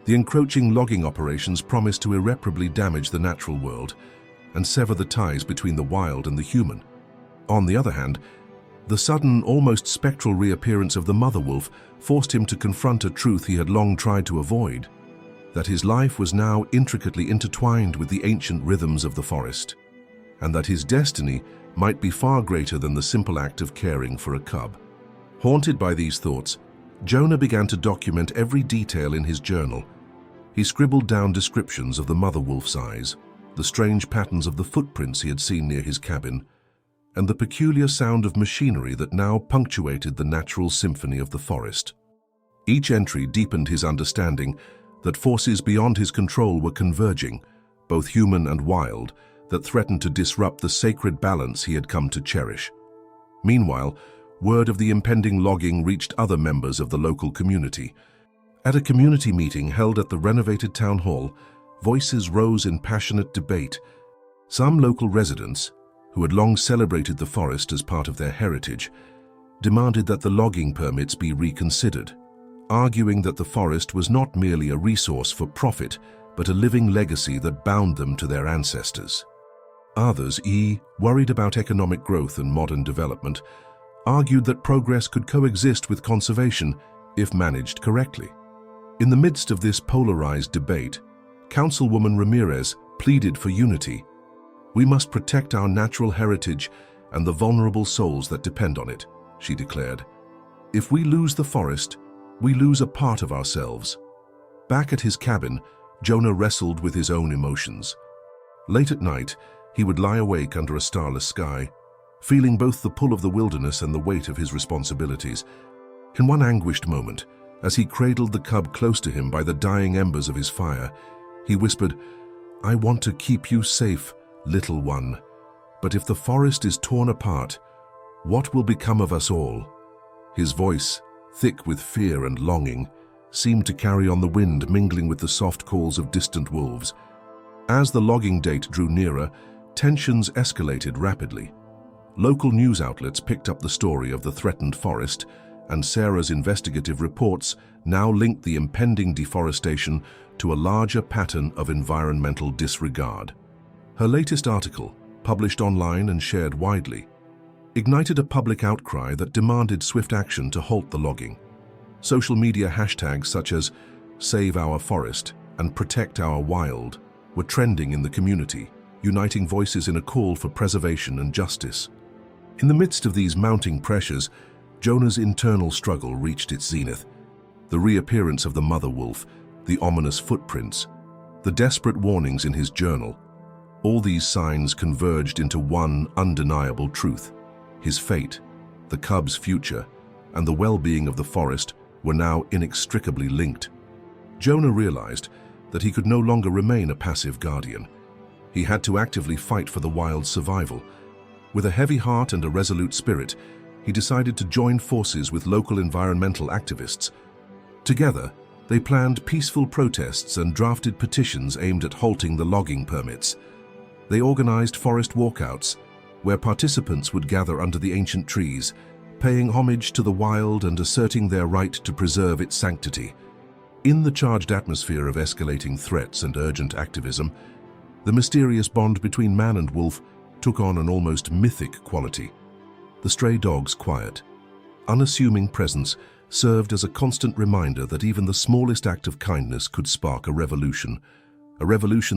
the encroaching logging operations promised to irreparably damage the natural world and sever the ties between the wild and the human. On the other hand, the sudden, almost spectral reappearance of the mother wolf forced him to confront a truth he had long tried to avoid, that his life was now intricately intertwined with the ancient rhythms of the forest, and that his destiny might be far greater than the simple act of caring for a cub. Haunted by these thoughts, Jonah began to document every detail in his journal. He scribbled down descriptions of the mother wolf's eyes, the strange patterns of the footprints he had seen near his cabin, and the peculiar sound of machinery that now punctuated the natural symphony of the forest. Each entry deepened his understanding that forces beyond his control were converging, both human and wild, that threatened to disrupt the sacred balance he had come to cherish. Meanwhile, word of the impending logging reached other members of the local community. At a community meeting held at the renovated town hall, voices rose in passionate debate. Some local residents, who had long celebrated the forest as part of their heritage, demanded that the logging permits be reconsidered, arguing that the forest was not merely a resource for profit, but a living legacy that bound them to their ancestors. Others, worried about economic growth and modern development, argued that progress could coexist with conservation if managed correctly. In the midst of this polarized debate, Councilwoman Ramirez pleaded for unity. "We must protect our natural heritage and the vulnerable souls that depend on it," she declared. "If we lose the forest, we lose a part of ourselves." Back at his cabin, Jonah wrestled with his own emotions. Late at night, he would lie awake under a starless sky, feeling both the pull of the wilderness and the weight of his responsibilities. In one anguished moment, as he cradled the cub close to him by the dying embers of his fire, he whispered, "I want to keep you safe, little one. But if the forest is torn apart, what will become of us all?" His voice, thick with fear and longing, seemed to carry on the wind, mingling with the soft calls of distant wolves. As the logging date drew nearer, tensions escalated rapidly. Local news outlets picked up the story of the threatened forest, and Sarah's investigative reports now linked the impending deforestation to a larger pattern of environmental disregard. Her latest article, published online and shared widely, ignited a public outcry that demanded swift action to halt the logging. Social media hashtags such as "Save Our Forest" and "Protect Our Wild" were trending in the community, uniting voices in a call for preservation and justice. In the midst of these mounting pressures, Jonah's internal struggle reached its zenith. The reappearance of the mother wolf, the ominous footprints, the desperate warnings in his journal, all these signs converged into one undeniable truth. His fate, the cub's future, and the well-being of the forest were now inextricably linked. Jonah realized that he could no longer remain a passive guardian. He had to actively fight for the wild's survival. With a heavy heart and a resolute spirit, he decided to join forces with local environmental activists. Together, they planned peaceful protests and drafted petitions aimed at halting the logging permits. They organized forest walkouts, where participants would gather under the ancient trees, paying homage to the wild and asserting their right to preserve its sanctity. In the charged atmosphere of escalating threats and urgent activism, the mysterious bond between man and wolf took on an almost mythic quality. The stray dog's quiet, unassuming presence served as a constant reminder that even the smallest act of kindness could spark a revolution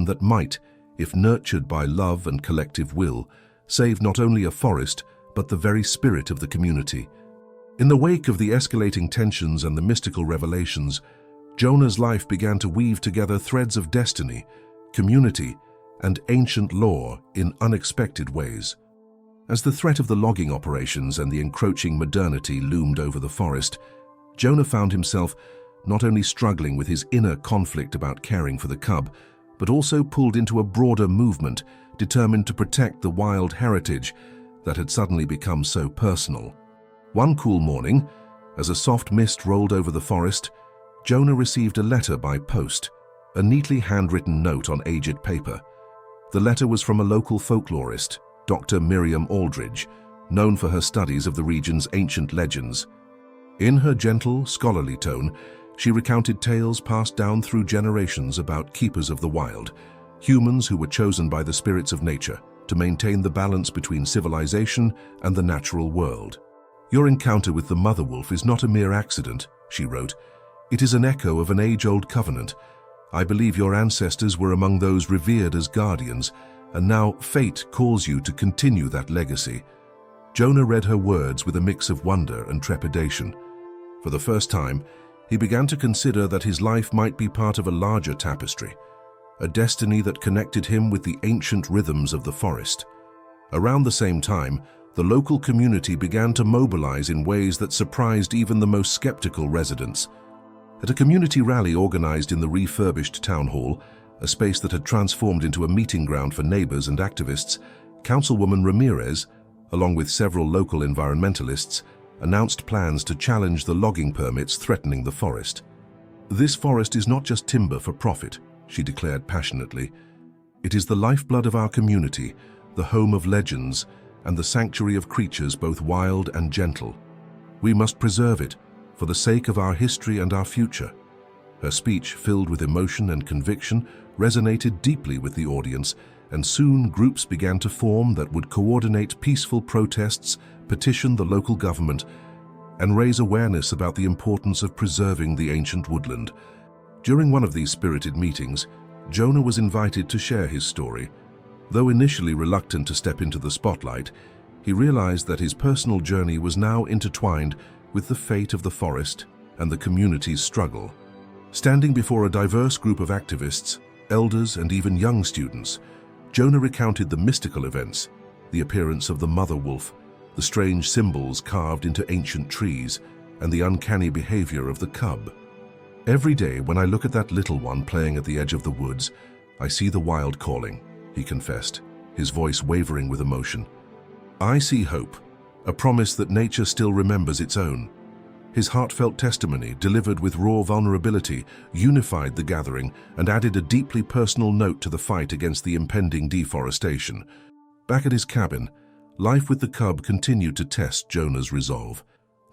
that might, if nurtured by love and collective will, save not only a forest, but the very spirit of the community. In the wake of the escalating tensions and the mystical revelations, Jonah's life began to weave together threads of destiny, community, and ancient lore in unexpected ways. As the threat of the logging operations and the encroaching modernity loomed over the forest, Jonah found himself not only struggling with his inner conflict about caring for the cub, but also pulled into a broader movement determined to protect the wild heritage that had suddenly become so personal. One cool morning, as a soft mist rolled over the forest, Jonah received a letter by post, a neatly handwritten note on aged paper. The letter was from a local folklorist, Dr. Miriam Aldridge, known for her studies of the region's ancient legends. In her gentle, scholarly tone, she recounted tales passed down through generations about keepers of the wild, humans who were chosen by the spirits of nature to maintain the balance between civilization and the natural world. "Your encounter with the mother wolf is not a mere accident," she wrote. "It is an echo of an age-old covenant. I believe your ancestors were among those revered as guardians, and now fate calls you to continue that legacy." Jonah read her words with a mix of wonder and trepidation. For the first time, he began to consider that his life might be part of a larger tapestry, a destiny that connected him with the ancient rhythms of the forest. Around the same time, the local community began to mobilize in ways that surprised even the most skeptical residents. At a community rally organized in the refurbished town hall, a space that had transformed into a meeting ground for neighbors and activists, Councilwoman Ramirez, along with several local environmentalists, announced plans to challenge the logging permits threatening the forest. "This forest is not just timber for profit," she declared passionately. "It is the lifeblood of our community, the home of legends, and the sanctuary of creatures both wild and gentle. We must preserve it, for the sake of our history and our future." Her speech, filled with emotion and conviction, resonated deeply with the audience, and soon groups began to form that would coordinate peaceful protests, petition the local government, and raise awareness about the importance of preserving the ancient woodland. During one of these spirited meetings, Jonah was invited to share his story. Though initially reluctant to step into the spotlight, he realized that his personal journey was now intertwined with the fate of the forest and the community's struggle. Standing before a diverse group of activists, elders, and even young students, Jonah recounted the mystical events, the appearance of the mother wolf, the strange symbols carved into ancient trees, and the uncanny behavior of the cub. "Every day when I look at that little one playing at the edge of the woods, I see the wild calling," he confessed, his voice wavering with emotion. "I see hope, a promise that nature still remembers its own." His heartfelt testimony, delivered with raw vulnerability, unified the gathering and added a deeply personal note to the fight against the impending deforestation. Back at his cabin, life with the cub continued to test Jonah's resolve.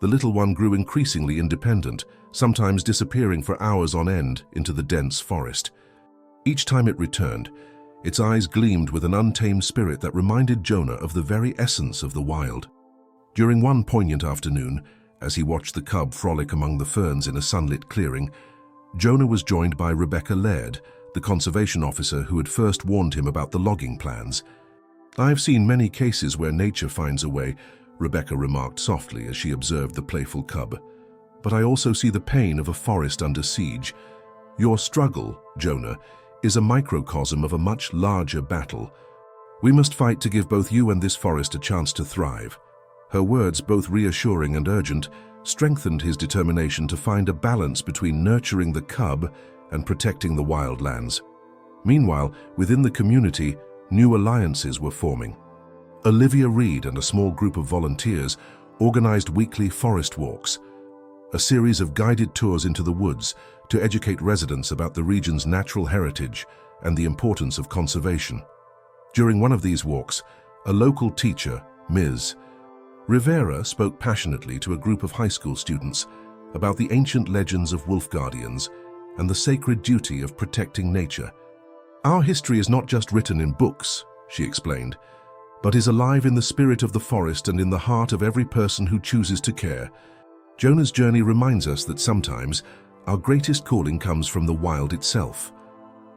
The little one grew increasingly independent, sometimes disappearing for hours on end into the dense forest. Each time it returned, its eyes gleamed with an untamed spirit that reminded Jonah of the very essence of the wild. During one poignant afternoon, as he watched the cub frolic among the ferns in a sunlit clearing, Jonah was joined by Rebecca Laird, the conservation officer who had first warned him about the logging plans. "I've seen many cases where nature finds a way," Rebecca remarked softly as she observed the playful cub. "But I also see the pain of a forest under siege. Your struggle, Jonah, is a microcosm of a much larger battle. We must fight to give both you and this forest a chance to thrive." Her words, both reassuring and urgent, strengthened his determination to find a balance between nurturing the cub and protecting the wildlands. Meanwhile, within the community, new alliances were forming. Olivia Reed and a small group of volunteers organized weekly forest walks, a series of guided tours into the woods to educate residents about the region's natural heritage and the importance of conservation. During one of these walks, a local teacher, Ms. Rivera, spoke passionately to a group of high school students about the ancient legends of wolf guardians and the sacred duty of protecting nature. "Our history is not just written in books," she explained, "but is alive in the spirit of the forest and in the heart of every person who chooses to care." Jonah's journey reminds us that sometimes our greatest calling comes from the wild itself.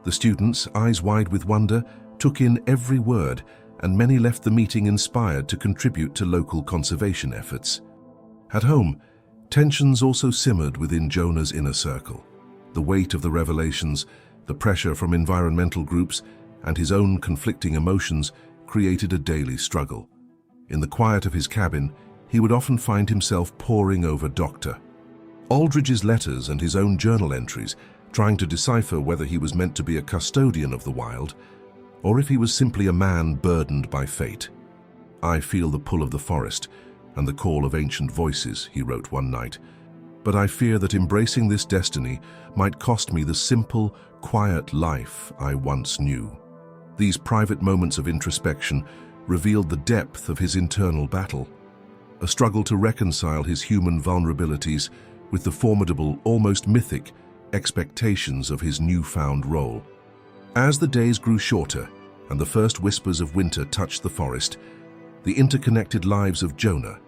The students, eyes wide with wonder, took in every word, and many left the meeting inspired to contribute to local conservation efforts. At home, tensions also simmered within Jonah's inner circle. The weight of the revelations, the pressure from environmental groups, and his own conflicting emotions created a daily struggle. In the quiet of his cabin, he would often find himself poring over Dr. Aldridge's letters and his own journal entries, trying to decipher whether he was meant to be a custodian of the wild, or if he was simply a man burdened by fate. "I feel the pull of the forest and the call of ancient voices," he wrote one night, "but I fear that embracing this destiny might cost me the simple, quiet life I once knew." These private moments of introspection revealed the depth of his internal battle, a struggle to reconcile his human vulnerabilities with the formidable, almost mythic, expectations of his newfound role. As the days grew shorter and the first whispers of winter touched the forest, the interconnected lives of Jonah,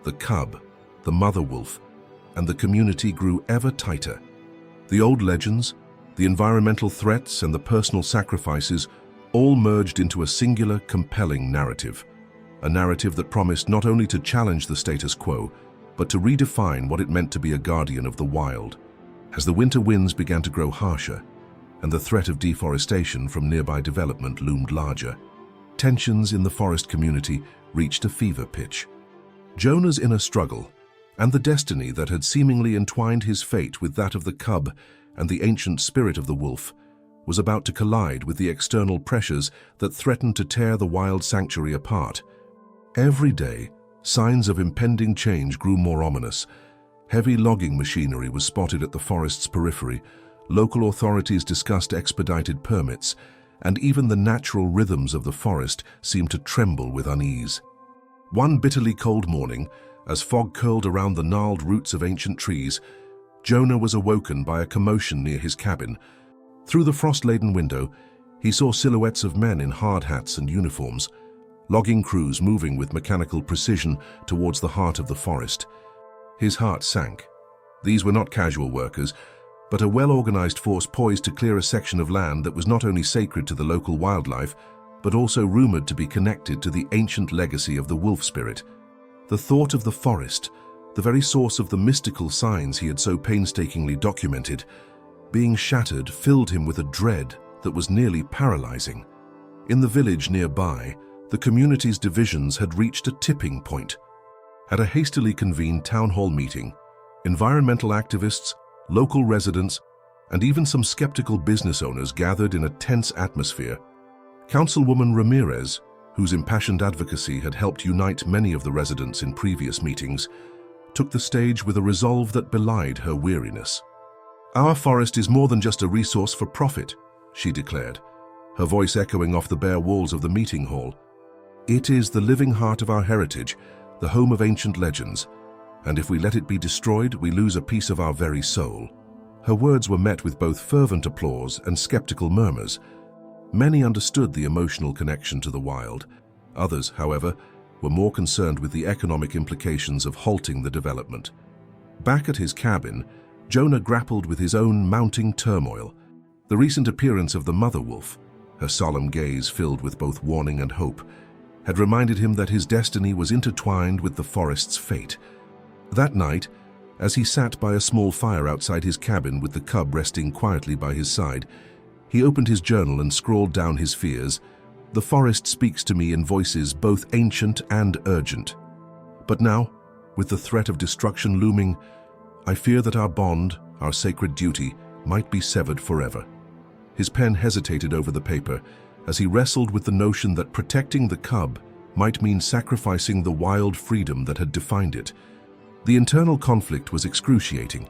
the cub, the mother wolf, and the community grew ever tighter. The old legends, the environmental threats, and the personal sacrifices all merged into a singular, compelling narrative. A narrative that promised not only to challenge the status quo, but to redefine what it meant to be a guardian of the wild. As the winter winds began to grow harsher, and the threat of deforestation from nearby development loomed larger, tensions in the forest community reached a fever pitch. Jonah's inner struggle, and the destiny that had seemingly entwined his fate with that of the cub and the ancient spirit of the wolf, was about to collide with the external pressures that threatened to tear the wild sanctuary apart. Every day, signs of impending change grew more ominous. Heavy logging machinery was spotted at the forest's periphery, local authorities discussed expedited permits, and even the natural rhythms of the forest seemed to tremble with unease. One bitterly cold morning, as fog curled around the gnarled roots of ancient trees, Jonah was awoken by a commotion near his cabin. Through the frost-laden window, he saw silhouettes of men in hard hats and uniforms, logging crews moving with mechanical precision towards the heart of the forest. His heart sank. These were not casual workers, but a well-organized force poised to clear a section of land that was not only sacred to the local wildlife, but also rumored to be connected to the ancient legacy of the wolf spirit. The thought of the forest, the very source of the mystical signs he had so painstakingly documented, being shattered filled him with a dread that was nearly paralyzing. In the village nearby, the community's divisions had reached a tipping point. At a hastily convened town hall meeting, environmental activists, local residents, and even some skeptical business owners gathered in a tense atmosphere. Councilwoman Ramirez, whose impassioned advocacy had helped unite many of the residents in previous meetings, took the stage with a resolve that belied her weariness. "Our forest is more than just a resource for profit," she declared, her voice echoing off the bare walls of the meeting hall. "It is the living heart of our heritage, the home of ancient legends, and if we let it be destroyed, we lose a piece of our very soul." Her words were met with both fervent applause and skeptical murmurs. Many understood the emotional connection to the wild. Others, however, were more concerned with the economic implications of halting the development. Back at his cabin, Jonah grappled with his own mounting turmoil. The recent appearance of the mother wolf, her solemn gaze filled with both warning and hope, had reminded him that his destiny was intertwined with the forest's fate. That night, as he sat by a small fire outside his cabin with the cub resting quietly by his side, he opened his journal and scrawled down his fears. "The forest speaks to me in voices both ancient and urgent. But now, with the threat of destruction looming, I fear that our bond, our sacred duty, might be severed forever." His pen hesitated over the paper as he wrestled with the notion that protecting the cub might mean sacrificing the wild freedom that had defined it. The internal conflict was excruciating.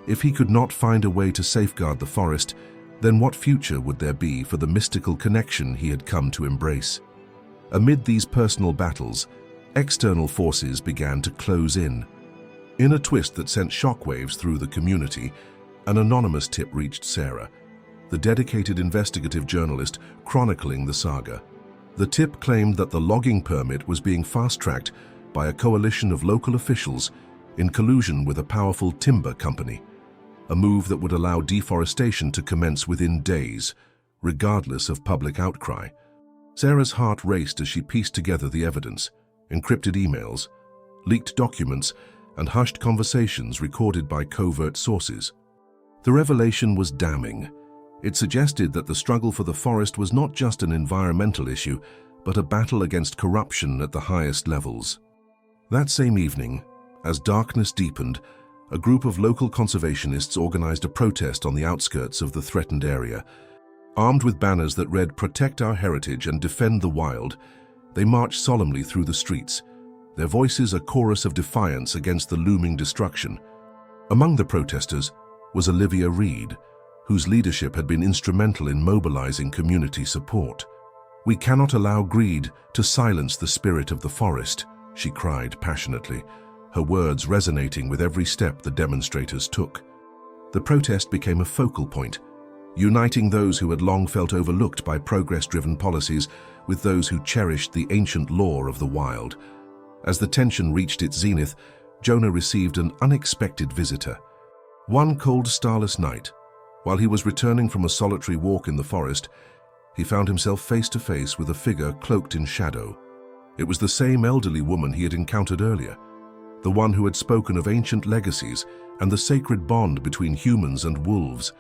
If he could not find a way to safeguard the forest, then what future would there be for the mystical connection he had come to embrace? Amid these personal battles, external forces began to close in. In a twist that sent shockwaves through the community, an anonymous tip reached Sarah, the dedicated investigative journalist chronicling the saga. The tip claimed that the logging permit was being fast-tracked by a coalition of local officials in collusion with a powerful timber company, a move that would allow deforestation to commence within days, regardless of public outcry. Sarah's heart raced as she pieced together the evidence: encrypted emails, leaked documents, and hushed conversations recorded by covert sources. The revelation was damning. It suggested that the struggle for the forest was not just an environmental issue, but a battle against corruption at the highest levels. That same evening, as darkness deepened, a group of local conservationists organized a protest on the outskirts of the threatened area. Armed with banners that read "Protect our heritage and defend the wild," they marched solemnly through the streets, their voices a chorus of defiance against the looming destruction. Among the protesters was Olivia Reed, whose leadership had been instrumental in mobilizing community support. "We cannot allow greed to silence the spirit of the forest," she cried passionately, her words resonating with every step the demonstrators took. The protest became a focal point, uniting those who had long felt overlooked by progress-driven policies with those who cherished the ancient lore of the wild. As the tension reached its zenith, Jonah received an unexpected visitor. One cold, starless night, while he was returning from a solitary walk in the forest, he found himself face to face with a figure cloaked in shadow. It was the same elderly woman he had encountered earlier, the one who had spoken of ancient legacies and the sacred bond between humans and wolves.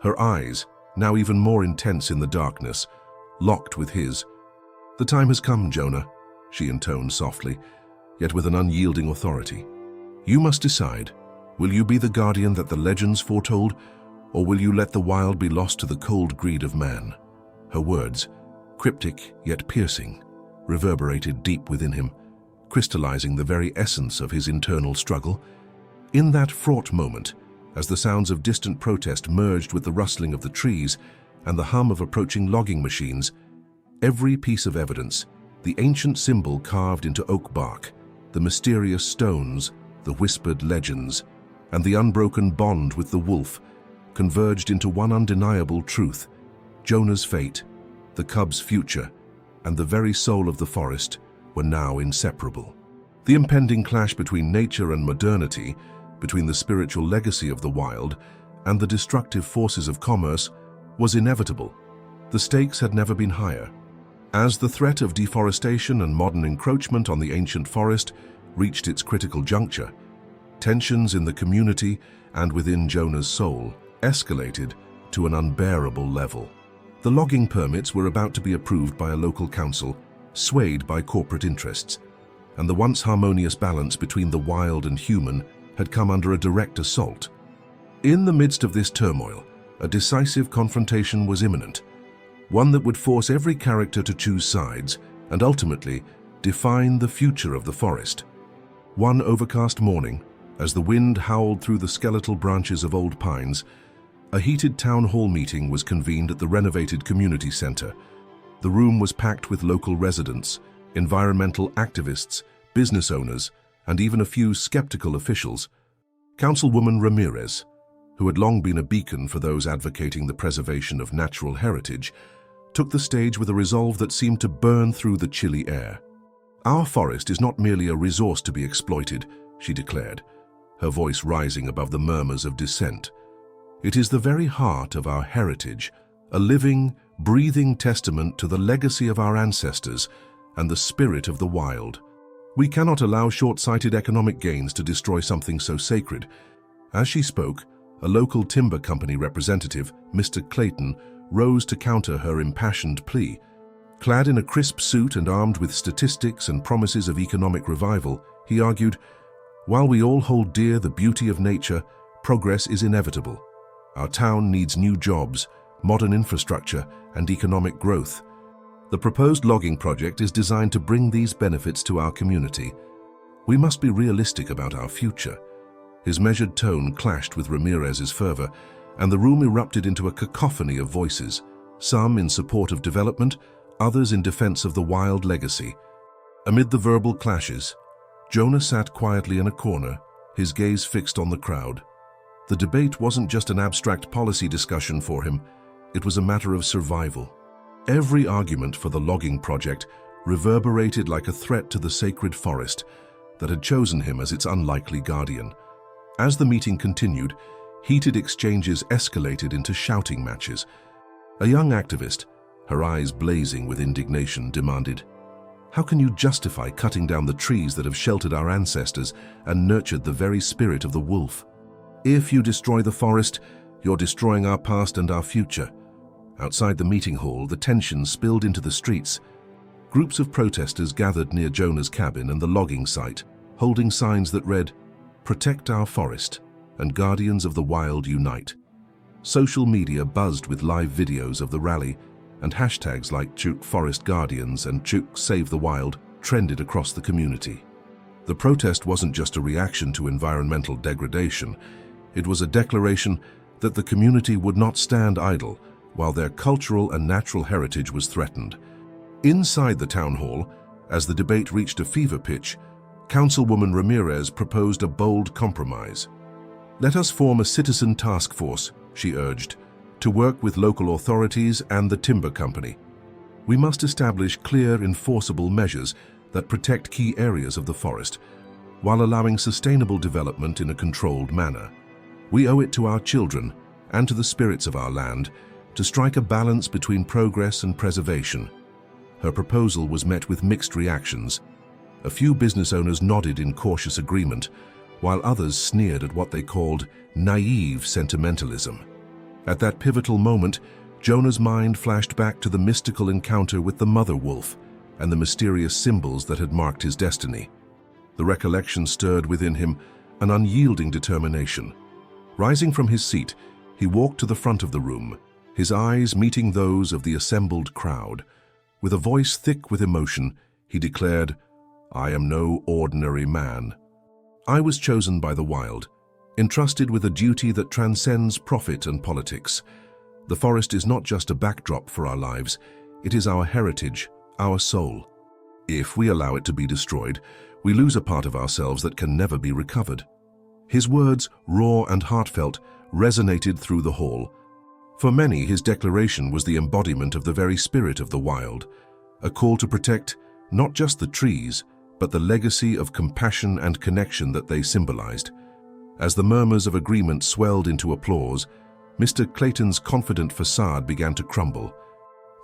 Her eyes, now even more intense in the darkness, locked with his. "The time has come, Jonah," she intoned softly, yet with an unyielding authority. "You must decide. Will you be the guardian that the legends foretold, or will you let the wild be lost to the cold greed of man?" Her words, cryptic yet piercing, reverberated deep within him, crystallizing the very essence of his internal struggle. In that fraught moment, as the sounds of distant protest merged with the rustling of the trees and the hum of approaching logging machines, every piece of evidence, the ancient symbol carved into oak bark, the mysterious stones, the whispered legends, and the unbroken bond with the wolf, converged into one undeniable truth: Jonah's fate, the cub's future, and the very soul of the forest were now inseparable. The impending clash between nature and modernity, between the spiritual legacy of the wild and the destructive forces of commerce, was inevitable. The stakes had never been higher. As the threat of deforestation and modern encroachment on the ancient forest reached its critical juncture, tensions in the community and within Jonah's soul escalated to an unbearable level. The logging permits were about to be approved by a local council, swayed by corporate interests, and the once harmonious balance between the wild and human had come under a direct assault. In the midst of this turmoil, a decisive confrontation was imminent, one that would force every character to choose sides and ultimately define the future of the forest. One overcast morning, as the wind howled through the skeletal branches of old pines, a heated town hall meeting was convened at the renovated community center. The room was packed with local residents, environmental activists, business owners, and even a few skeptical officials. Councilwoman Ramirez, who had long been a beacon for those advocating the preservation of natural heritage, took the stage with a resolve that seemed to burn through the chilly air. "Our forest is not merely a resource to be exploited," she declared, her voice rising above the murmurs of dissent. "It is the very heart of our heritage, a living, breathing testament to the legacy of our ancestors and the spirit of the wild. We cannot allow short-sighted economic gains to destroy something so sacred." As she spoke, a local timber company representative, Mr. Clayton, rose to counter her impassioned plea. Clad in a crisp suit and armed with statistics and promises of economic revival, he argued, "While we all hold dear the beauty of nature, progress is inevitable. Our town needs new jobs, modern infrastructure, and economic growth. The proposed logging project is designed to bring these benefits to our community. We must be realistic about our future. His measured tone clashed with Ramirez's fervor, and the room erupted into a cacophony of voices, some in support of development, others in defense of the wild legacy. Amid the verbal clashes, Jonah sat quietly in a corner, his gaze fixed on the crowd. The debate wasn't just an abstract policy discussion for him, it was a matter of survival. Every argument for the logging project reverberated like a threat to the sacred forest that had chosen him as its unlikely guardian. As the meeting continued, heated exchanges escalated into shouting matches. A young activist, her eyes blazing with indignation, demanded, "How can you justify cutting down the trees that have sheltered our ancestors and nurtured the very spirit of the wolf? If you destroy the forest, you're destroying our past and our future." Outside the meeting hall, the tension spilled into the streets. Groups of protesters gathered near Jonah's cabin and the logging site, holding signs that read, "Protect our forest," and "Guardians of the Wild Unite." Social media buzzed with live videos of the rally, and hashtags like Chuk Forest Guardians and Chuk Save the Wild trended across the community. The protest wasn't just a reaction to environmental degradation, it was a declaration that the community would not stand idle while their cultural and natural heritage was threatened. Inside the town hall, as the debate reached a fever pitch, Councilwoman Ramirez proposed a bold compromise. "Let us form a citizen task force," she urged, "to work with local authorities and the timber company. We must establish clear, enforceable measures that protect key areas of the forest, while allowing sustainable development in a controlled manner. We owe it to our children and to the spirits of our land to strike a balance between progress and preservation." Her proposal was met with mixed reactions. A few business owners nodded in cautious agreement, while others sneered at what they called naive sentimentalism. At that pivotal moment, Jonah's mind flashed back to the mystical encounter with the mother wolf and the mysterious symbols that had marked his destiny. The recollection stirred within him an unyielding determination. Rising from his seat, he walked to the front of the room, his eyes meeting those of the assembled crowd. With a voice thick with emotion, he declared, "I am no ordinary man. I was chosen by the wild, entrusted with a duty that transcends profit and politics. The forest is not just a backdrop for our lives, it is our heritage, our soul. If we allow it to be destroyed, we lose a part of ourselves that can never be recovered." His words, raw and heartfelt, resonated through the hall. For many, his declaration was the embodiment of the very spirit of the wild, a call to protect not just the trees, but the legacy of compassion and connection that they symbolized. As the murmurs of agreement swelled into applause, Mr. Clayton's confident facade began to crumble.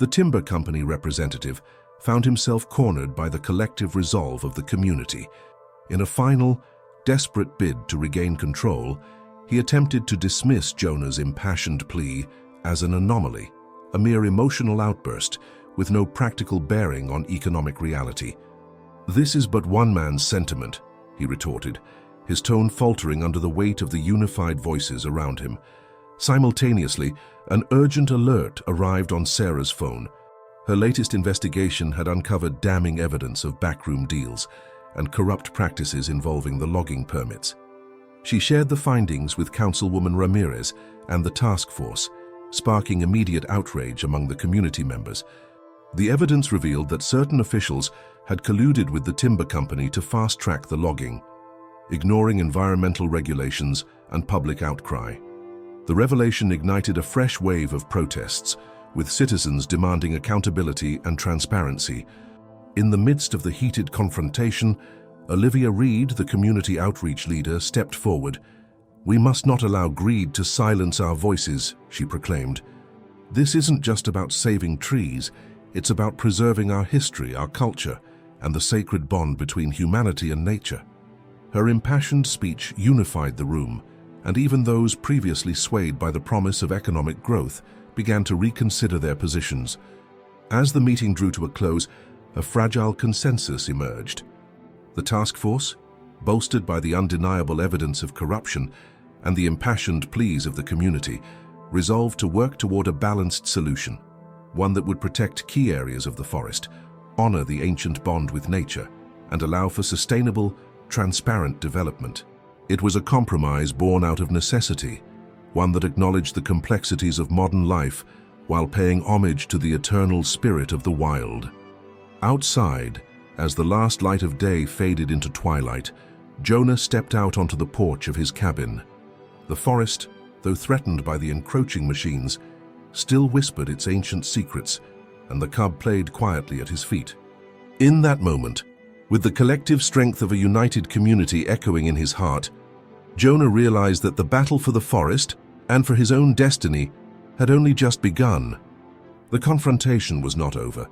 The timber company representative found himself cornered by the collective resolve of the community. In a final, desperate bid to regain control, he attempted to dismiss Jonah's impassioned plea as an anomaly, a mere emotional outburst with no practical bearing on economic reality. "This is but one man's sentiment," he retorted, his tone faltering under the weight of the unified voices around him. Simultaneously, an urgent alert arrived on Sarah's phone. Her latest investigation had uncovered damning evidence of backroom deals and corrupt practices involving the logging permits. She shared the findings with Councilwoman Ramirez and the task force, sparking immediate outrage among the community members. The evidence revealed that certain officials had colluded with the timber company to fast-track the logging, ignoring environmental regulations and public outcry. The revelation ignited a fresh wave of protests, with citizens demanding accountability and transparency. In the midst of the heated confrontation, Olivia Reed, the community outreach leader, stepped forward. "We must not allow greed to silence our voices," she proclaimed. "This isn't just about saving trees, it's about preserving our history, our culture, and the sacred bond between humanity and nature." Her impassioned speech unified the room, and even those previously swayed by the promise of economic growth began to reconsider their positions. As the meeting drew to a close, a fragile consensus emerged. The task force, bolstered by the undeniable evidence of corruption and the impassioned pleas of the community, resolved to work toward a balanced solution. one that would protect key areas of the forest, honor the ancient bond with nature, and allow for sustainable, transparent development. It was a compromise born out of necessity, one that acknowledged the complexities of modern life while paying homage to the eternal spirit of the wild. Outside, as the last light of day faded into twilight, Jonah stepped out onto the porch of his cabin. The forest, though threatened by the encroaching machines, still whispered its ancient secrets, and the cub played quietly at his feet. In that moment, with the collective strength of a united community echoing in his heart, Jonah realized that the battle for the forest and for his own destiny had only just begun. The confrontation was not over,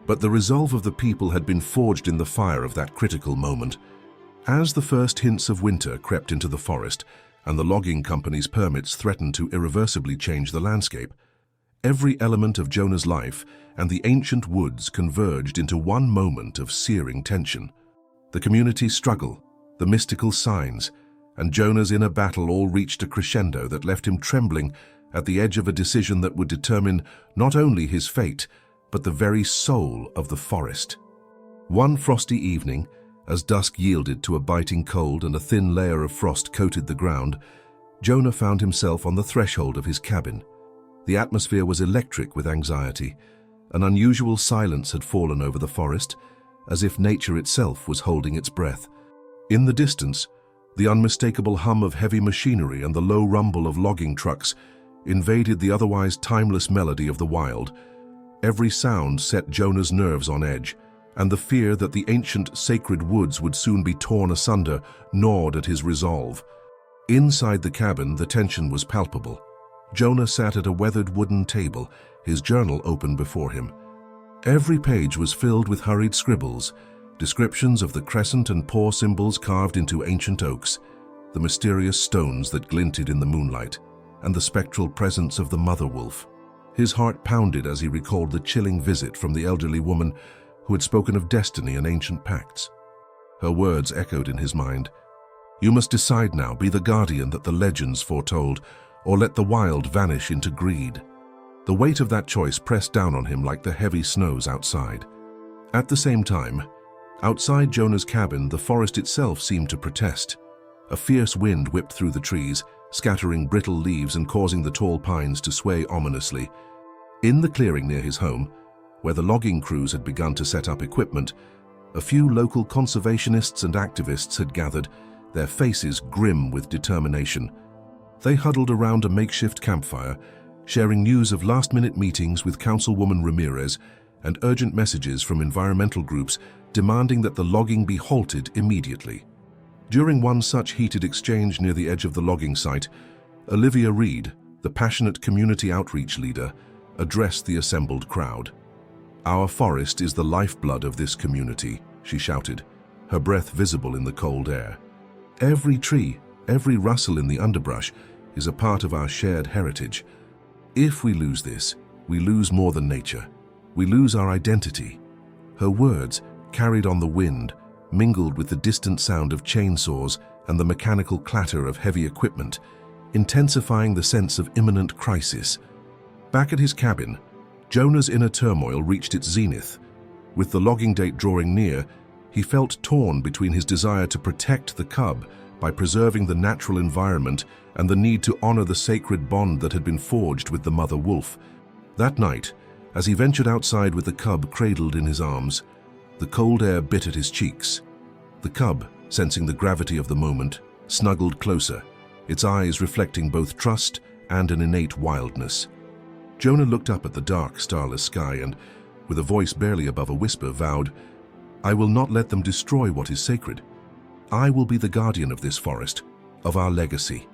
but the resolve of the people had been forged in the fire of that critical moment. As the first hints of winter crept into the forest and the logging company's permits threatened to irreversibly change the landscape, every element of Jonah's life and the ancient woods converged into one moment of searing tension. The community's struggle, the mystical signs, and Jonah's inner battle all reached a crescendo that left him trembling at the edge of a decision that would determine not only his fate, but the very soul of the forest. One frosty evening, as dusk yielded to a biting cold and a thin layer of frost coated the ground, Jonah found himself on the threshold of his cabin. The atmosphere was electric with anxiety. An unusual silence had fallen over the forest, as if nature itself was holding its breath. In the distance, the unmistakable hum of heavy machinery and the low rumble of logging trucks invaded the otherwise timeless melody of the wild. Every sound set Jonah's nerves on edge, and the fear that the ancient sacred woods would soon be torn asunder gnawed at his resolve. Inside the cabin, the tension was palpable. Jonah sat at a weathered wooden table, his journal open before him. Every page was filled with hurried scribbles, descriptions of the crescent and paw symbols carved into ancient oaks, the mysterious stones that glinted in the moonlight, and the spectral presence of the mother wolf. His heart pounded as he recalled the chilling visit from the elderly woman who had spoken of destiny and ancient pacts. Her words echoed in his mind. "You must decide now, be the guardian that the legends foretold, or let the wild vanish into greed." The weight of that choice pressed down on him like the heavy snows outside. At the same time, outside Jonah's cabin, the forest itself seemed to protest. A fierce wind whipped through the trees, scattering brittle leaves and causing the tall pines to sway ominously. In the clearing near his home, where the logging crews had begun to set up equipment, a few local conservationists and activists had gathered, their faces grim with determination. They huddled around a makeshift campfire, sharing news of last-minute meetings with Councilwoman Ramirez and urgent messages from environmental groups demanding that the logging be halted immediately. During one such heated exchange near the edge of the logging site, Olivia Reed, the passionate community outreach leader, addressed the assembled crowd. "Our forest is the lifeblood of this community," she shouted, her breath visible in the cold air. "Every tree, every rustle in the underbrush is a part of our shared heritage. If we lose this, we lose more than nature. We lose our identity." Her words, carried on the wind, mingled with the distant sound of chainsaws and the mechanical clatter of heavy equipment, intensifying the sense of imminent crisis. Back at his cabin, Jonah's inner turmoil reached its zenith. With the logging date drawing near, he felt torn between his desire to protect the cub by preserving the natural environment and the need to honor the sacred bond that had been forged with the mother wolf. That night, as he ventured outside with the cub cradled in his arms, the cold air bit at his cheeks. The cub, sensing the gravity of the moment, snuggled closer, its eyes reflecting both trust and an innate wildness. Jonah looked up at the dark, starless sky and, with a voice barely above a whisper, vowed, "I will not let them destroy what is sacred. I will be the guardian of this forest, of our legacy."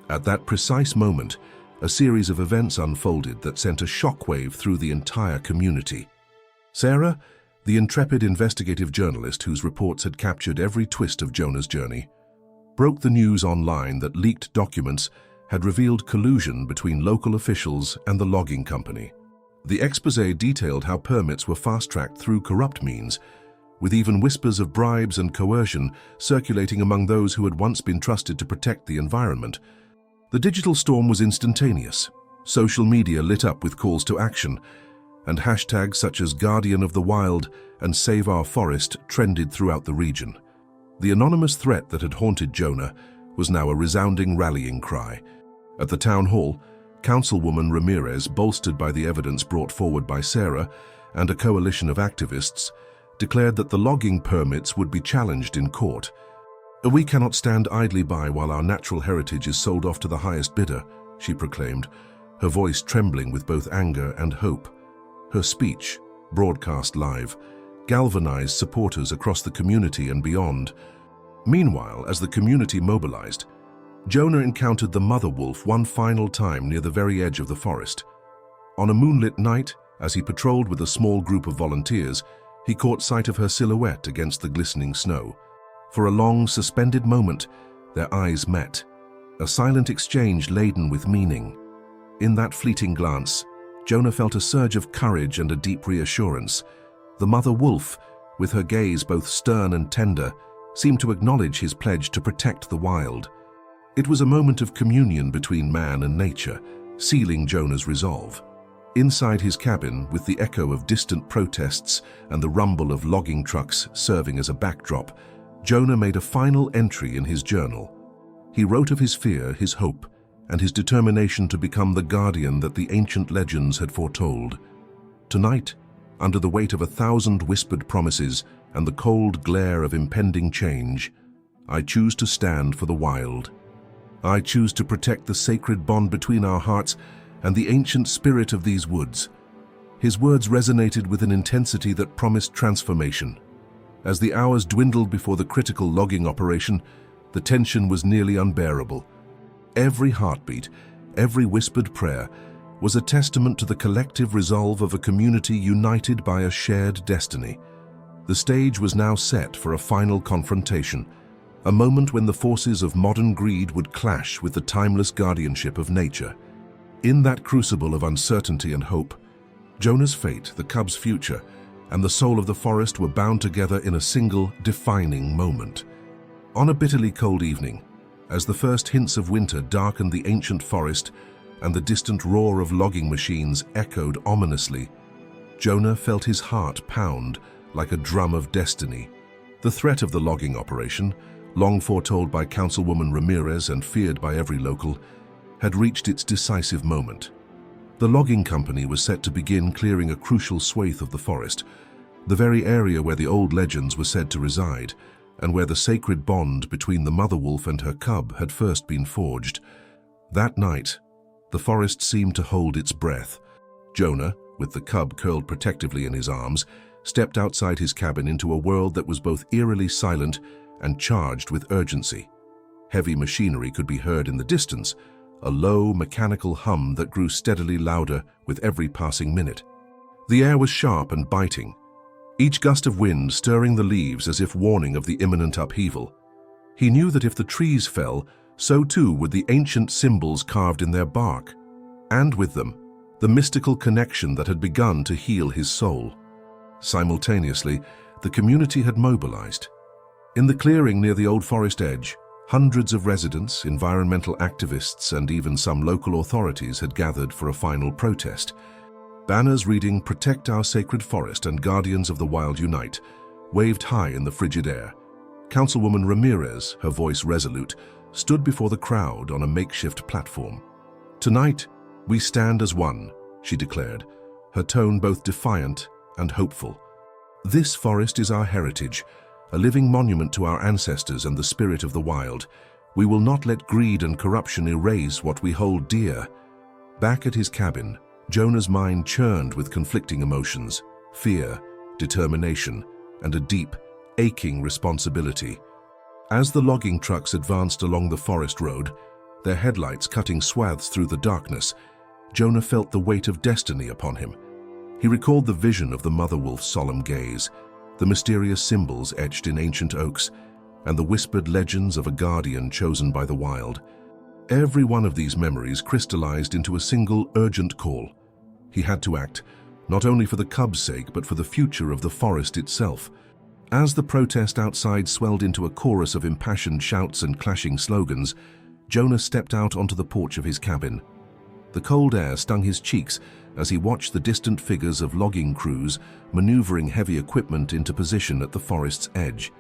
At that precise moment, a series of events unfolded that sent a shockwave through the entire community. Sarah, the intrepid investigative journalist whose reports had captured every twist of Jonah's journey, broke the news online that leaked documents had revealed collusion between local officials and the logging company. The exposé detailed how permits were fast-tracked through corrupt means, with even whispers of bribes and coercion circulating among those who had once been trusted to protect the environment. The digital storm was instantaneous. Social media lit up with calls to action, and hashtags such as Guardian of the Wild and Save Our Forest trended throughout the region. The anonymous threat that had haunted Jonah was now a resounding rallying cry. At the town hall, Councilwoman Ramirez, bolstered by the evidence brought forward by Sarah and a coalition of activists, declared that the logging permits would be challenged in court. "We cannot stand idly by while our natural heritage is sold off to the highest bidder," she proclaimed, her voice trembling with both anger and hope. Her speech, broadcast live, galvanized supporters across the community and beyond. Meanwhile, as the community mobilized, Jonah encountered the mother wolf one final time near the very edge of the forest. On a moonlit night, as he patrolled with a small group of volunteers, he caught sight of her silhouette against the glistening snow. For a long, suspended moment, their eyes met, a silent exchange laden with meaning. In that fleeting glance, Jonah felt a surge of courage and a deep reassurance. The mother wolf, with her gaze both stern and tender, seemed to acknowledge his pledge to protect the wild. It was a moment of communion between man and nature, sealing Jonah's resolve. Inside his cabin, with the echo of distant protests and the rumble of logging trucks serving as a backdrop, Jonah made a final entry in his journal. He wrote of his fear, his hope, and his determination to become the guardian that the ancient legends had foretold. Tonight, under the weight of 1,000 whispered promises and the cold glare of impending change, I choose to stand for the wild. I choose to protect the sacred bond between our hearts and the ancient spirit of these woods. His words resonated with an intensity that promised transformation. As the hours dwindled before the critical logging operation, the tension was nearly unbearable. Every heartbeat, every whispered prayer, was a testament to the collective resolve of a community united by a shared destiny. The stage was now set for a final confrontation, a moment when the forces of modern greed would clash with the timeless guardianship of nature. In that crucible of uncertainty and hope, Jonah's fate, the cub's future, and the soul of the forest were bound together in a single, defining moment. On a bitterly cold evening, as the first hints of winter darkened the ancient forest and the distant roar of logging machines echoed ominously, Jonah felt his heart pound like a drum of destiny. The threat of the logging operation, long foretold by Councilwoman Ramirez and feared by every local, had reached its decisive moment. The logging company was set to begin clearing a crucial swathe of the forest, the very area where the old legends were said to reside, and where the sacred bond between the mother wolf and her cub had first been forged. That night, the forest seemed to hold its breath. Jonah, with the cub curled protectively in his arms, stepped outside his cabin into a world that was both eerily silent and charged with urgency. Heavy machinery could be heard in the distance, a low, mechanical hum that grew steadily louder with every passing minute. The air was sharp and biting, each gust of wind stirring the leaves as if warning of the imminent upheaval. He knew that if the trees fell, so too would the ancient symbols carved in their bark, and with them, the mystical connection that had begun to heal his soul. Simultaneously, the community had mobilized. In the clearing near the old forest edge, hundreds of residents, environmental activists, and even some local authorities had gathered for a final protest. Banners reading "Protect Our Sacred Forest" and "Guardians of the Wild Unite" waved high in the frigid air. Councilwoman Ramirez, her voice resolute, stood before the crowd on a makeshift platform. "Tonight, we stand as one," she declared, her tone both defiant and hopeful. "This forest is our heritage, a living monument to our ancestors and the spirit of the wild. We will not let greed and corruption erase what we hold dear." Back at his cabin, Jonah's mind churned with conflicting emotions: fear, determination, and a deep, aching responsibility. As the logging trucks advanced along the forest road, their headlights cutting swaths through the darkness, Jonah felt the weight of destiny upon him. He recalled the vision of the mother wolf's solemn gaze, the mysterious symbols etched in ancient oaks, and the whispered legends of a guardian chosen by the wild. Every one of these memories crystallized into a single urgent call. He had to act, not only for the cub's sake, but for the future of the forest itself. As the protest outside swelled into a chorus of impassioned shouts and clashing slogans, Jonah stepped out onto the porch of his cabin. The cold air stung his cheeks as he watched the distant figures of logging crews maneuvering heavy equipment into position at the forest's edge.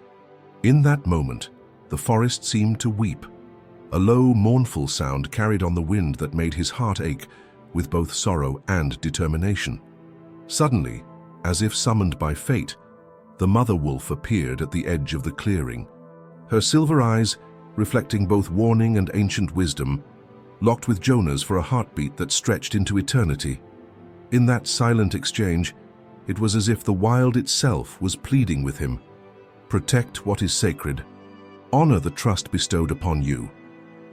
In that moment, the forest seemed to weep. A low, mournful sound carried on the wind that made his heart ache with both sorrow and determination. Suddenly, as if summoned by fate, the mother wolf appeared at the edge of the clearing. Her silver eyes, reflecting both warning and ancient wisdom, locked with Jonah's for a heartbeat that stretched into eternity. In that silent exchange, it was as if the wild itself was pleading with him. Protect what is sacred. Honor the trust bestowed upon you.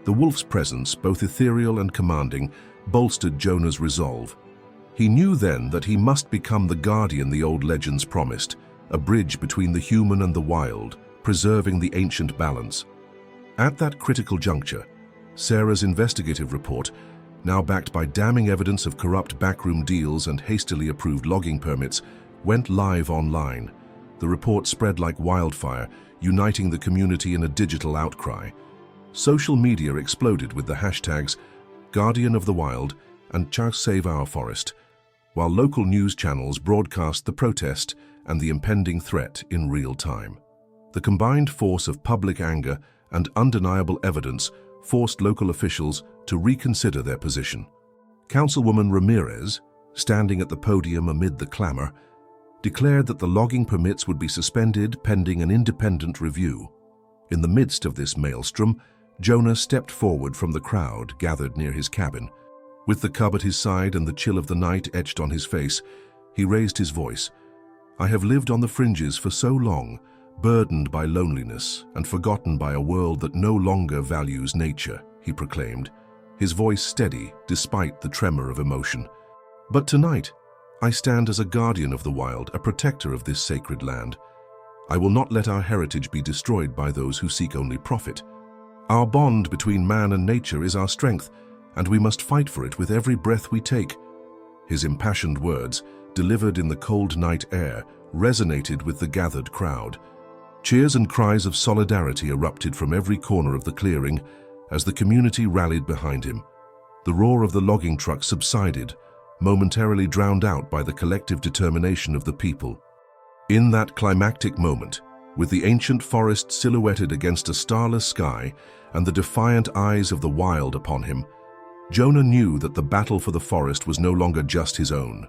The wolf's presence, both ethereal and commanding, bolstered Jonah's resolve. He knew then that he must become the guardian the old legends promised, a bridge between the human and the wild, preserving the ancient balance. At that critical juncture, Sarah's investigative report, now backed by damning evidence of corrupt backroom deals and hastily approved logging permits, went live online. The report spread like wildfire, uniting the community in a digital outcry. Social media exploded with the hashtags Guardian of the Wild and Save Our Forest, while local news channels broadcast the protest and the impending threat in real time. The combined force of public anger and undeniable evidence forced local officials to reconsider their position. Councilwoman Ramirez, standing at the podium amid the clamor, declared that the logging permits would be suspended pending an independent review. In the midst of this maelstrom, Jonah stepped forward from the crowd gathered near his cabin. With the cub at his side and the chill of the night etched on his face, he raised his voice. "I have lived on the fringes for so long, burdened by loneliness and forgotten by a world that no longer values nature," he proclaimed, his voice steady despite the tremor of emotion. "But tonight, I stand as a guardian of the wild, a protector of this sacred land. I will not let our heritage be destroyed by those who seek only profit. Our bond between man and nature is our strength, and we must fight for it with every breath we take." His impassioned words, delivered in the cold night air, resonated with the gathered crowd. Cheers and cries of solidarity erupted from every corner of the clearing as the community rallied behind him. The roar of the logging truck subsided, momentarily drowned out by the collective determination of the people. In that climactic moment, with the ancient forest silhouetted against a starless sky and the defiant eyes of the wild upon him, Jonah knew that the battle for the forest was no longer just his own.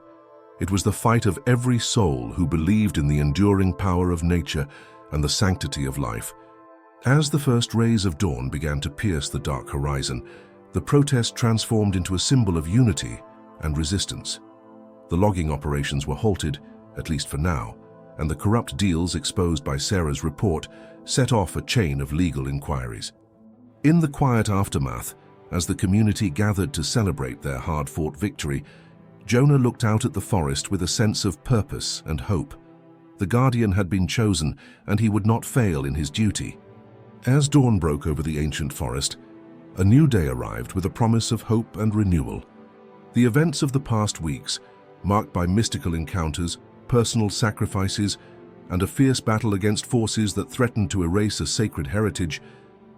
It was the fight of every soul who believed in the enduring power of nature and the sanctity of life. As the first rays of dawn began to pierce the dark horizon, the protest transformed into a symbol of unity and resistance. The logging operations were halted, at least for now, and the corrupt deals exposed by Sarah's report set off a chain of legal inquiries. In the quiet aftermath, as the community gathered to celebrate their hard-fought victory, Jonah looked out at the forest with a sense of purpose and hope. The guardian had been chosen, and he would not fail in his duty. As dawn broke over the ancient forest, a new day arrived with a promise of hope and renewal. The events of the past weeks, marked by mystical encounters, personal sacrifices, and a fierce battle against forces that threatened to erase a sacred heritage,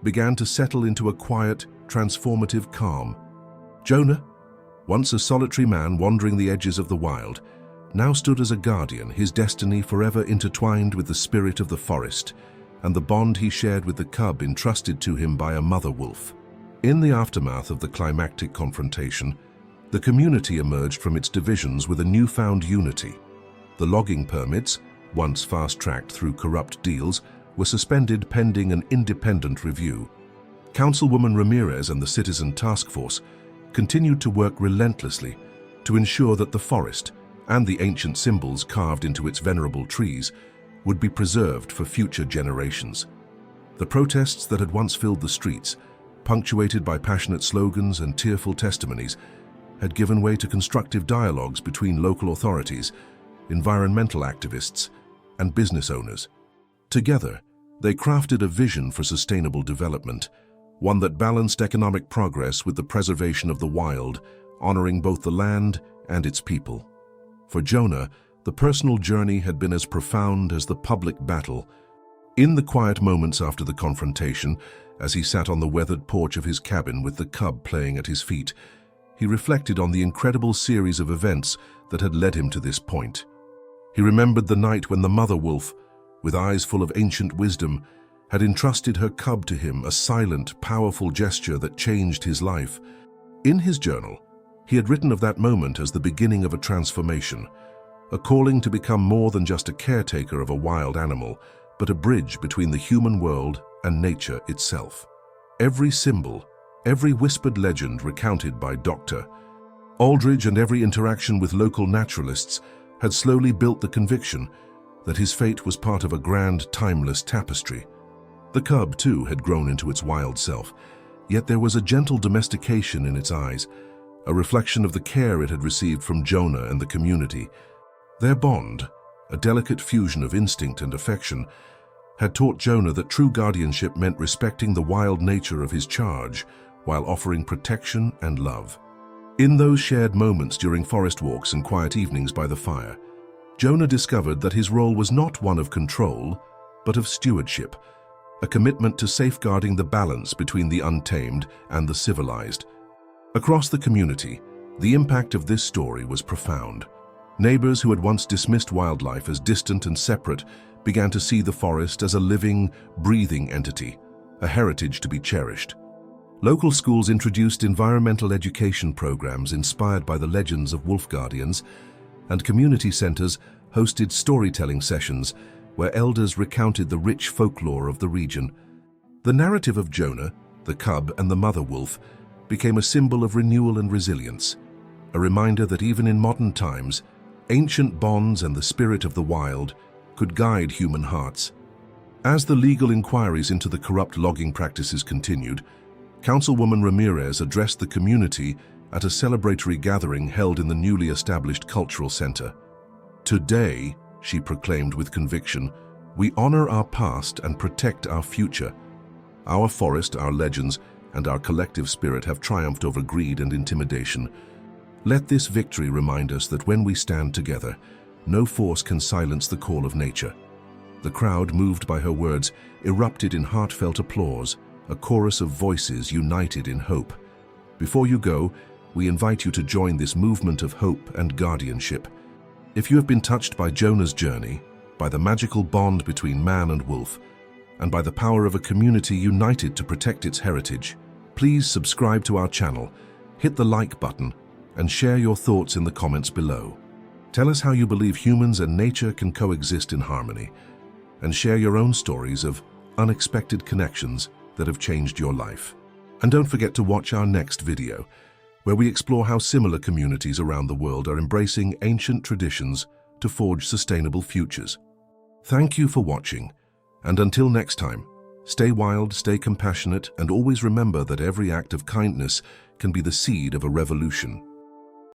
began to settle into a quiet, transformative calm. Jonah, once a solitary man wandering the edges of the wild, now stood as a guardian, his destiny forever intertwined with the spirit of the forest and the bond he shared with the cub entrusted to him by a mother wolf. In the aftermath of the climactic confrontation, the community emerged from its divisions with a newfound unity. The logging permits, once fast-tracked through corrupt deals, were suspended pending an independent review. Councilwoman Ramirez and the Citizen Task Force continued to work relentlessly to ensure that the forest and the ancient symbols carved into its venerable trees would be preserved for future generations. The protests that had once filled the streets, punctuated by passionate slogans and tearful testimonies, had given way to constructive dialogues between local authorities, environmental activists, and business owners. Together, they crafted a vision for sustainable development, one that balanced economic progress with the preservation of the wild, honoring both the land and its people. For Jonah, the personal journey had been as profound as the public battle. In the quiet moments after the confrontation, as he sat on the weathered porch of his cabin with the cub playing at his feet, he reflected on the incredible series of events that had led him to this point. He remembered the night when the mother wolf, with eyes full of ancient wisdom, had entrusted her cub to him, a silent, powerful gesture that changed his life. In his journal, he had written of that moment as the beginning of a transformation, a calling to become more than just a caretaker of a wild animal, but a bridge between the human world and nature itself. Every symbol, every whispered legend recounted by Dr. Aldridge and every interaction with local naturalists had slowly built the conviction that his fate was part of a grand, timeless tapestry. The cub, too, had grown into its wild self, yet there was a gentle domestication in its eyes, a reflection of the care it had received from Jonah and the community. Their bond, a delicate fusion of instinct and affection, had taught Jonah that true guardianship meant respecting the wild nature of his charge while offering protection and love. In those shared moments during forest walks and quiet evenings by the fire, Jonah discovered that his role was not one of control, but of stewardship, a commitment to safeguarding the balance between the untamed and the civilized. Across the community, the impact of this story was profound. Neighbors who had once dismissed wildlife as distant and separate began to see the forest as a living, breathing entity, a heritage to be cherished. Local schools introduced environmental education programs inspired by the legends of wolf guardians, and community centers hosted storytelling sessions where elders recounted the rich folklore of the region. The narrative of Jonah, the cub, and the mother wolf became a symbol of renewal and resilience, a reminder that even in modern times, ancient bonds and the spirit of the wild could guide human hearts. As the legal inquiries into the corrupt logging practices continued, Councilwoman Ramirez addressed the community at a celebratory gathering held in the newly established cultural center. "Today," she proclaimed with conviction, "we honor our past and protect our future. Our forest, our legends, and our collective spirit have triumphed over greed and intimidation. Let this victory remind us that when we stand together, no force can silence the call of nature." The crowd, moved by her words, erupted in heartfelt applause, a chorus of voices united in hope. Before you go, we invite you to join this movement of hope and guardianship. If you have been touched by Jonah's journey, by the magical bond between man and wolf, and by the power of a community united to protect its heritage, please subscribe to our channel, hit the like button, and share your thoughts in the comments below. Tell us how you believe humans and nature can coexist in harmony, and share your own stories of unexpected connections that have changed your life. And don't forget to watch our next video, where we explore how similar communities around the world are embracing ancient traditions to forge sustainable futures. Thank you for watching, and until next time, stay wild, stay compassionate, and always remember that every act of kindness can be the seed of a revolution.